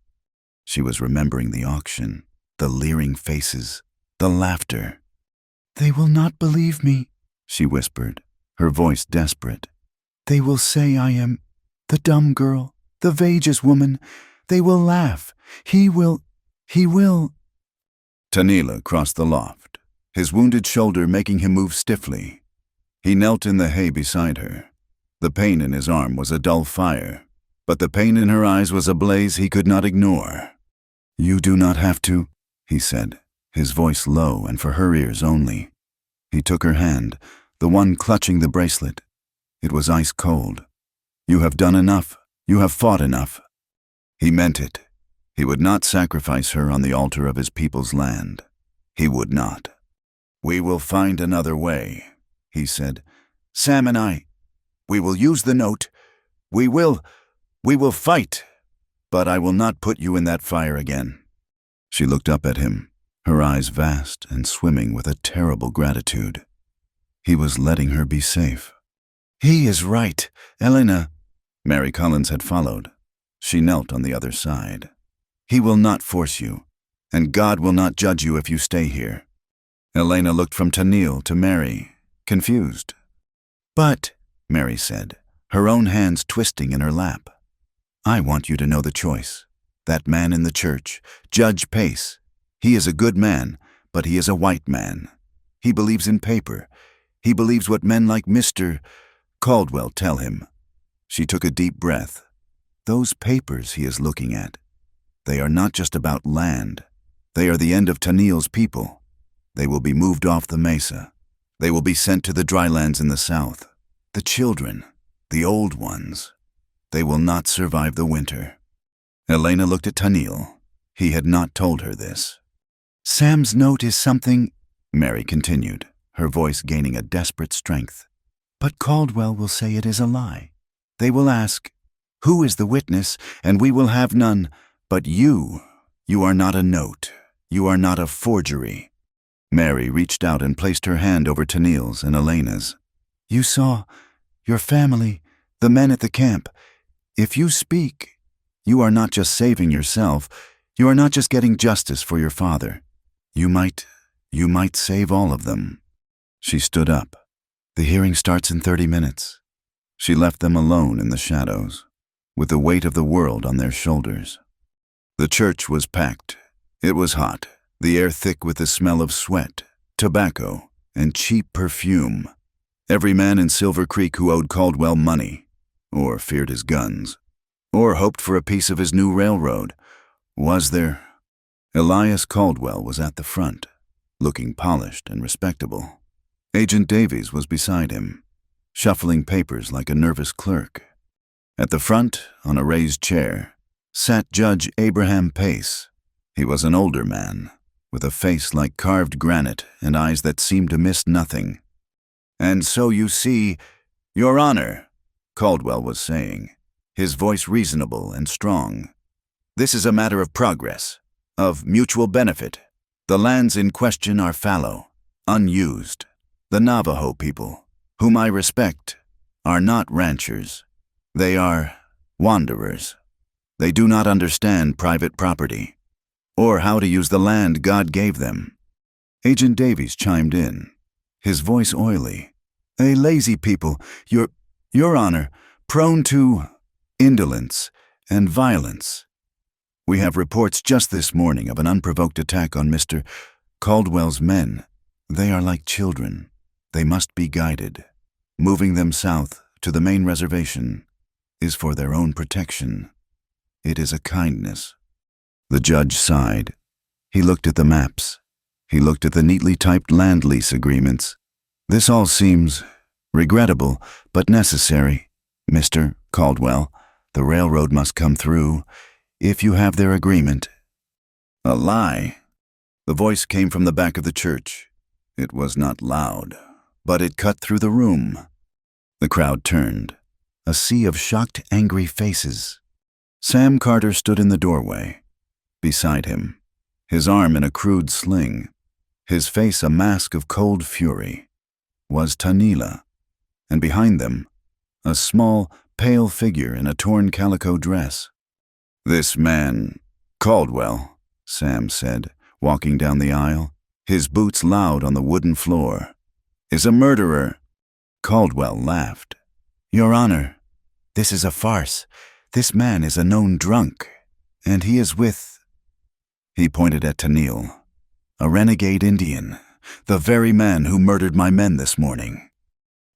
She was remembering the auction, the leering faces, the laughter. "They will not believe me," she whispered, her voice desperate. "They will say I am the dumb girl, the Vages woman. They will laugh. He will. Tanila crossed the loft, his wounded shoulder making him move stiffly. He knelt in the hay beside her. The pain in his arm was a dull fire, but the pain in her eyes was a blaze he could not ignore. "You do not have to," he said, his voice low and for her ears only. He took her hand, the one clutching the bracelet. It was ice cold. "You have done enough. You have fought enough." He meant it. He would not sacrifice her on the altar of his people's land. He would not. "We will find another way," he said. "Sam and I, we will use the note. We will fight, but I will not put you in that fire again." She looked up at him, her eyes vast and swimming with a terrible gratitude. He was letting her be safe. "He is right, Elena." Mary Collins had followed. She knelt on the other side. "He will not force you, and God will not judge you if you stay here." Elena looked from Tanil to Mary, confused. "But," Mary said, her own hands twisting in her lap, "I want you to know the choice. That man in the church, Judge Pace, he is a good man, but he is a white man. He believes in paper. He believes what men like Mr. Caldwell tell him." She took a deep breath. "Those papers he is looking at, they are not just about land. They are the end of Tanil's people. They will be moved off the mesa. They will be sent to the drylands in the south. The children, the old ones, they will not survive the winter." Elena looked at Tanil. He had not told her this. "Sam's note is something," Mary continued, her voice gaining a desperate strength. "But Caldwell will say it is a lie. They will ask, 'Who is the witness?' And we will have none. But you are not a note. You are not a forgery." Mary reached out and placed her hand over Tanil's and Elena's. "You saw your family, the men at the camp. If you speak, you are not just saving yourself. You are not just getting justice for your father. You might save all of them." She stood up. "The hearing starts in 30 minutes. She left them alone in the shadows, with the weight of the world on their shoulders. The church was packed. It was hot, the air thick with the smell of sweat, tobacco, and cheap perfume. Every man in Silver Creek who owed Caldwell money, or feared his guns, or hoped for a piece of his new railroad, was there. Elias Caldwell was at the front, looking polished and respectable. Agent Davies was beside him, shuffling papers like a nervous clerk. At the front, on a raised chair, sat Judge Abraham Pace. He was an older man, with a face like carved granite and eyes that seemed to miss nothing. "And so you see, Your Honor," Caldwell was saying, his voice reasonable and strong, "this is a matter of progress, of mutual benefit. The lands in question are fallow, unused. The Navajo people, whom I respect, are not ranchers. They are wanderers. They do not understand private property, or how to use the land God gave them." Agent Davies chimed in, his voice oily. "A lazy people, Your Honor, prone to indolence and violence. We have reports just this morning of an unprovoked attack on Mr. Caldwell's men. They are like children. They must be guided. Moving them south to the main reservation is for their own protection. It is a kindness." The judge sighed. He looked at the maps. He looked at the neatly typed land lease agreements. "This all seems regrettable, but necessary. Mr. Caldwell, the railroad must come through. if you have their agreement." A lie. The voice came from the back of the church. It was not loud, but it cut through the room. The crowd turned, a sea of shocked, angry faces. Sam Carter stood in the doorway. Beside him, his arm in a crude sling, his face a mask of cold fury, was Tanila, and behind them, a small, pale figure in a torn calico dress. "This man, Caldwell," Sam said, walking down the aisle, his boots loud on the wooden floor, "is a murderer." Caldwell laughed. "Your Honor, this is a farce. This man is a known drunk, and he is with—" He pointed at Tanil, "a renegade Indian, the very man who murdered my men this morning."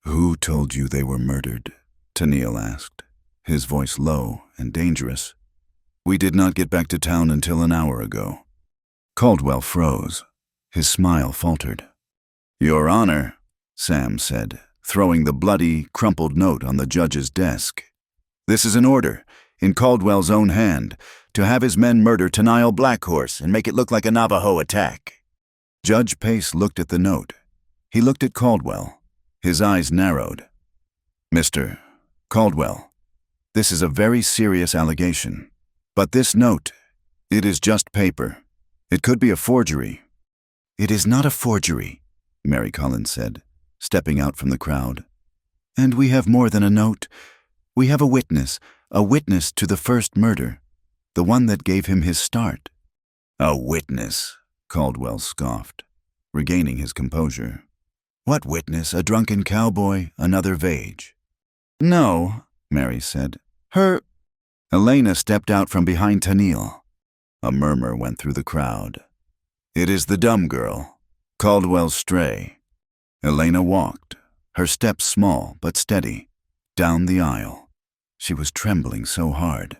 "Who told you they were murdered?" Tanil asked, his voice low and dangerous. "We did not get back to town until an hour ago." Caldwell froze. His smile faltered. "Your Honor," Sam said, throwing the bloody, crumpled note on the judge's desk. "This is an order, in Caldwell's own hand, to have his men murder Tanile Blackhorse and make it look like a Navajo attack." Judge Pace looked at the note. He looked at Caldwell. His eyes narrowed. "Mr. Caldwell, this is a very serious allegation. But this note, it is just paper. It could be a forgery." "It is not a forgery," Mary Collins said, stepping out from the crowd. "And we have more than a note. We have a witness to the first murder, the one that gave him his start." "A witness," Caldwell scoffed, regaining his composure. "What witness? A drunken cowboy, another Vage?" "No," Mary said. Elena stepped out from behind Tanil. A murmur went through the crowd. "It is the dumb girl, Caldwell's stray." Elena walked, her steps small but steady, down the aisle. She was trembling so hard.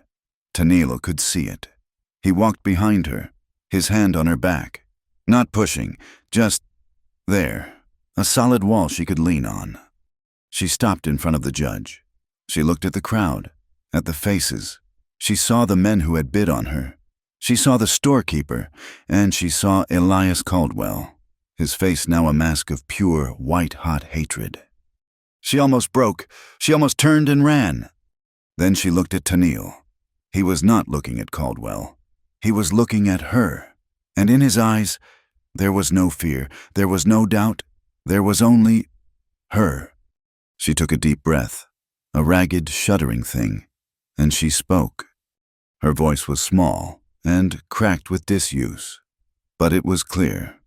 Tanil could see it. He walked behind her, his hand on her back, not pushing, just there, a solid wall she could lean on. She stopped in front of the judge. She looked at the crowd, at the faces. She saw the men who had bid on her. She saw the storekeeper, and she saw Elias Caldwell, his face now a mask of pure, white-hot hatred. She almost broke. She almost turned and ran. Then she looked at Tanil. He was not looking at Caldwell. He was looking at her, and in his eyes there was no fear, there was no doubt, there was only her. She took a deep breath, a ragged, shuddering thing, and she spoke. Her voice was small and cracked with disuse, but it was clear.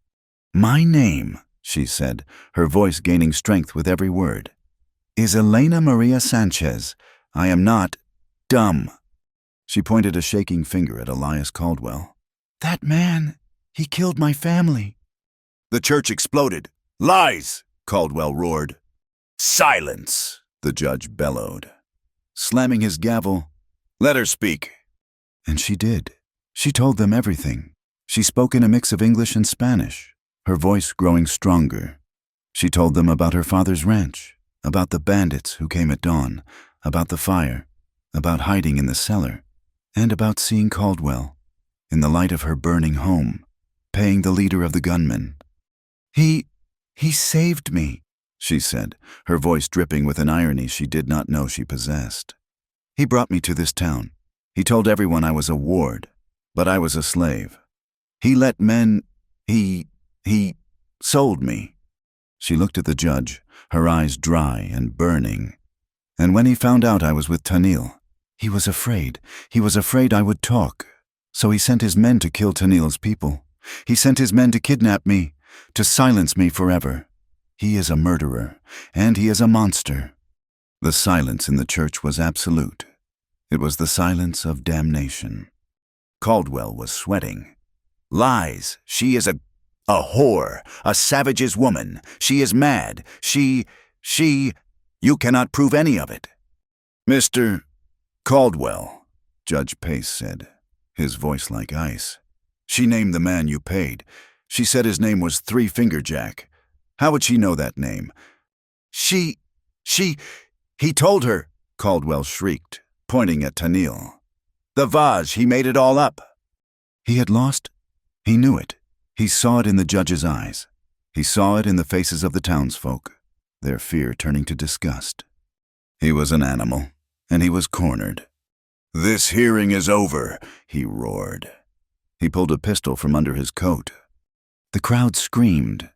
"My name," she said, her voice gaining strength with every word, "is Elena Maria Sanchez. I am not dumb." She pointed a shaking finger at Elias Caldwell. "That man, he killed my family." The church exploded. "Lies!" Caldwell roared. "Silence!" the judge bellowed. Slamming his gavel, "Let her speak." And she did. She told them everything. She spoke in a mix of English and Spanish, her voice growing stronger. She told them about her father's ranch, about the bandits who came at dawn, about the fire, about hiding in the cellar, and about seeing Caldwell, in the light of her burning home, paying the leader of the gunmen. He saved me," she said, her voice dripping with an irony she did not know she possessed. "He brought me to this town. He told everyone I was a ward, but I was a slave. He let men, he sold me." She looked at the judge, her eyes dry and burning. "And when he found out I was with Tanil, he was afraid. He was afraid I would talk. So he sent his men to kill Tanil's people. He sent his men to kidnap me, to silence me forever. He is a murderer, and he is a monster." The silence in the church was absolute. It was the silence of damnation. Caldwell was sweating. "Lies! She is a whore, a savage's woman. She is mad. You cannot prove any of it." "Mr. Caldwell," Judge Pace said, his voice like ice. "She named the man you paid. She said his name was Three Finger Jack. How would she know that name?" He told her," Caldwell shrieked, pointing at Tanil. The vase, he made it all up. He had lost. He knew it. He saw it in the judge's eyes. He saw it in the faces of the townsfolk, their fear turning to disgust. He was an animal, and he was cornered. "This hearing is over," he roared. He pulled a pistol from under his coat. The crowd screamed.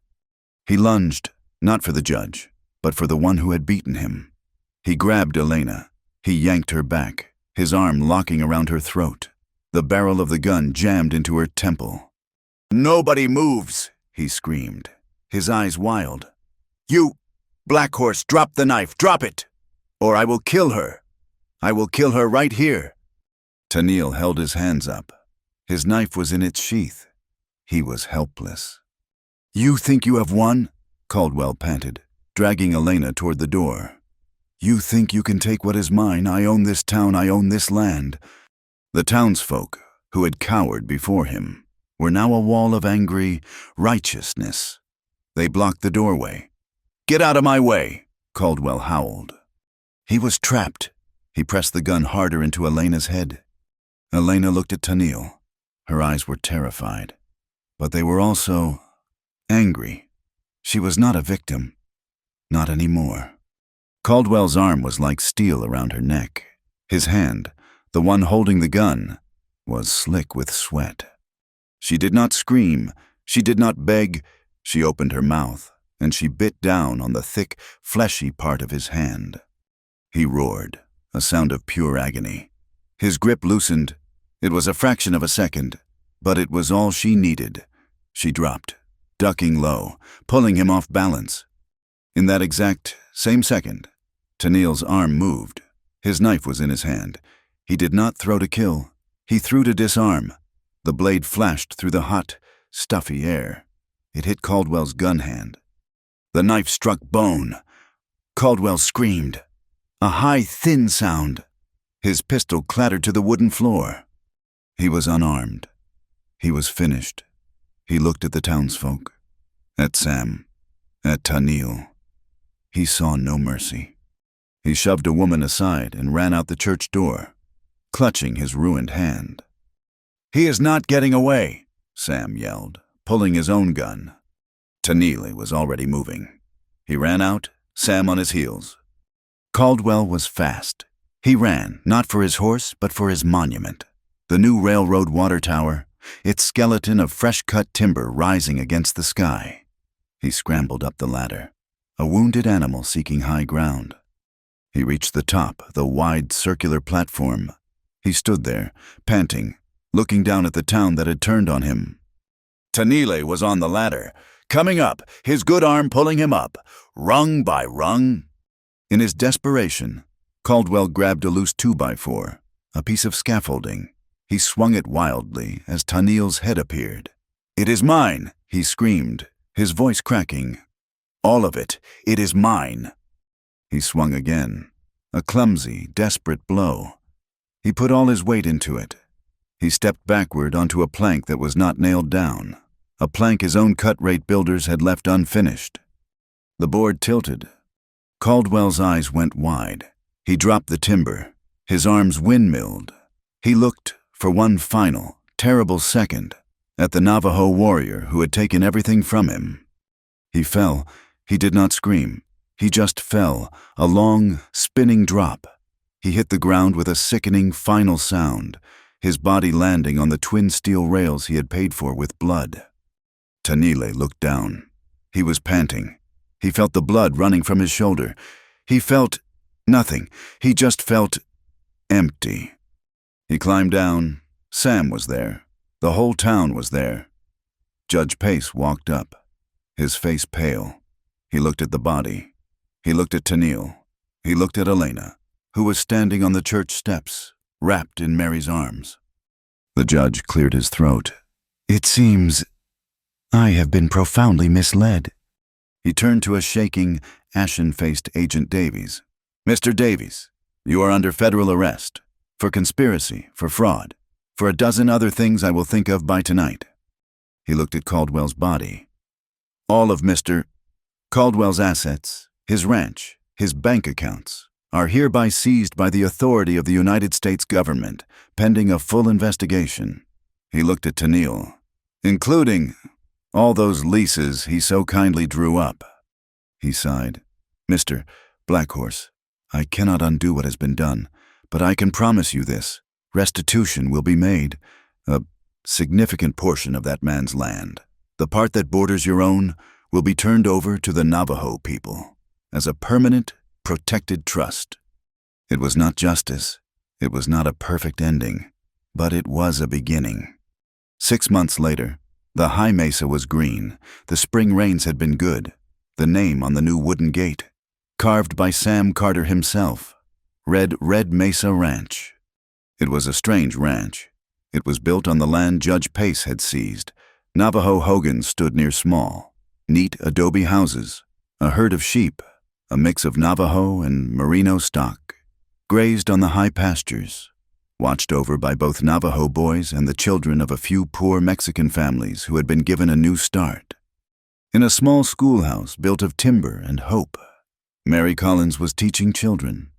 He lunged, not for the judge, but for the one who had beaten him. He grabbed Elena. He yanked her back, his arm locking around her throat. The barrel of the gun jammed into her temple. "Nobody moves," he screamed, his eyes wild. "You, Black Horse, drop the knife, drop it, or I will kill her. I will kill her right here." Tennille held his hands up. His knife was in its sheath. He was helpless. "You think you have won?" Caldwell panted, dragging Elena toward the door. "You think you can take what is mine? I own this town, I own this land." The townsfolk, who had cowered before him, were now a wall of angry righteousness. They blocked the doorway. "Get out of my way," Caldwell howled. He was trapped. He pressed the gun harder into Elena's head. Elena looked at Tennille. Her eyes were terrified, but they were also angry. She was not a victim. Not anymore. Caldwell's arm was like steel around her neck. His hand, the one holding the gun, was slick with sweat. She did not scream. She did not beg. She opened her mouth, and she bit down on the thick, fleshy part of his hand. He roared, a sound of pure agony. His grip loosened. It was a fraction of a second, but it was all she needed. She dropped, ducking low, pulling him off balance. In that exact same second, Tennille's arm moved. His knife was in his hand. He did not throw to kill. He threw to disarm. The blade flashed through the hot, stuffy air. It hit Caldwell's gun hand. The knife struck bone. Caldwell screamed. A high, thin sound. His pistol clattered to the wooden floor. He was unarmed. He was finished. He looked at the townsfolk, at Sam, at Tennille. He saw no mercy. He shoved a woman aside and ran out the church door, clutching his ruined hand. "He is not getting away," Sam yelled, pulling his own gun. Tennille was already moving. He ran out, Sam on his heels. Caldwell was fast. He ran, not for his horse, but for his monument. The new railroad water tower, its skeleton of fresh-cut timber rising against the sky. He scrambled up the ladder, a wounded animal seeking high ground. He reached the top, the wide circular platform. He stood there, panting, looking down at the town that had turned on him. Tennille was on the ladder, coming up, his good arm pulling him up, rung by rung. In his desperation, Caldwell grabbed a loose 2x4, a piece of scaffolding. He swung it wildly as Tennille's head appeared. "It is mine," he screamed, his voice cracking. "All of it. It is mine." He swung again, a clumsy, desperate blow. He put all his weight into it. He stepped backward onto a plank that was not nailed down, a plank his own cut-rate builders had left unfinished. The board tilted. Caldwell's eyes went wide. He dropped the timber. His arms windmilled. He looked, for one final, terrible second, at the Navajo warrior who had taken everything from him. He fell. He did not scream. He just fell, a long, spinning drop. He hit the ground with a sickening final sound, his body landing on the twin steel rails he had paid for with blood. Tennille looked down. He was panting. He felt the blood running from his shoulder. He felt nothing. He just felt empty. He climbed down. Sam was there. The whole town was there. Judge Pace walked up, his face pale. He looked at the body. He looked at Tennille. He looked at Elena, who was standing on the church steps, wrapped in Mary's arms. The judge cleared his throat. "It seems I have been profoundly misled." He turned to a shaking, ashen-faced Agent Davies. "Mr. Davies, you are under federal arrest. For conspiracy, for fraud, for a dozen other things I will think of by tonight." He looked at Caldwell's body. All of Mr. Caldwell's assets, his ranch, his bank accounts, are hereby seized by the authority of the United States government, pending a full investigation. He looked at Tennille, including all those leases he so kindly drew up. He sighed. Mr. Blackhorse, I cannot undo what has been done, but I can promise you this. Restitution will be made. A significant portion of that man's land, the part that borders your own, will be turned over to the Navajo people as a permanent, protected trust. It was not justice. It was not a perfect ending, but it was a beginning. 6 months later, the high mesa was green. The spring rains had been good. The name on the new wooden gate, carved by Sam Carter himself, read Red Mesa Ranch. It was a strange ranch. It was built on the land Judge Pace had seized. Navajo hogans stood near small, neat adobe houses. A herd of sheep, a mix of Navajo and Merino stock, grazed on the high pastures, watched over by both Navajo boys and the children of a few poor Mexican families who had been given a new start. In a small schoolhouse built of timber and hope, Mary Collins was teaching children.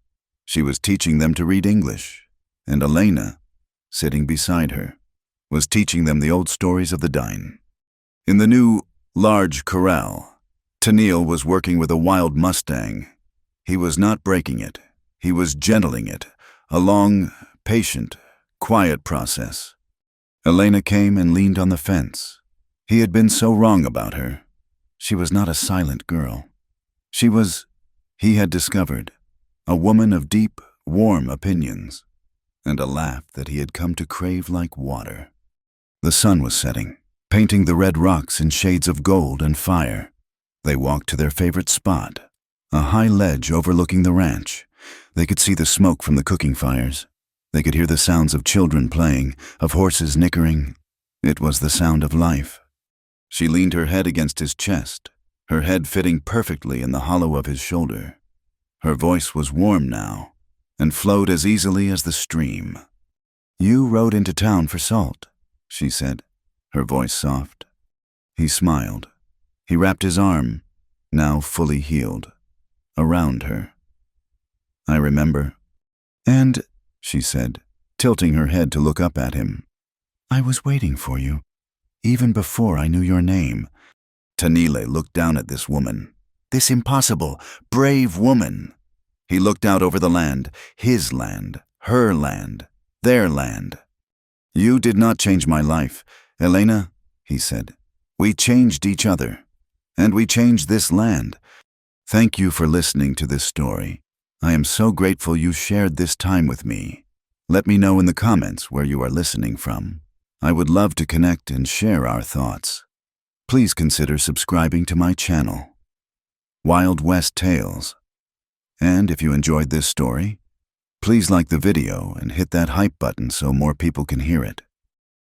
She was teaching them to read English, and Elena, sitting beside her, was teaching them the old stories of the Dine. In the new, large corral, Tennille was working with a wild Mustang. He was not breaking it. He was gentling it, a long, patient, quiet process. Elena came and leaned on the fence. He had been so wrong about her. She was not a silent girl. She was, he had discovered, a woman of deep, warm opinions, and a laugh that he had come to crave like water. The sun was setting, painting the red rocks in shades of gold and fire. They walked to their favorite spot, a high ledge overlooking the ranch. They could see the smoke from the cooking fires. They could hear the sounds of children playing, of horses nickering. It was the sound of life. She leaned her head against his chest, her head fitting perfectly in the hollow of his shoulder. Her voice was warm now, and flowed as easily as the stream. "You rode into town for salt," she said, her voice soft. He smiled. He wrapped his arm, now fully healed, around her. "I remember." "And," she said, tilting her head to look up at him, "I was waiting for you, even before I knew your name." Tennille looked down at this woman, this impossible, brave woman. He looked out over the land, his land, her land, their land. "You did not change my life, Elena," he said. "We changed each other, and we changed this land. Thank you for listening to this story. I am so grateful you shared this time with me. Let me know in the comments where you are listening from. I would love to connect and share our thoughts. Please consider subscribing to my channel, Wild West Tales. And if you enjoyed this story, please like the video and hit that hype button so more people can hear it.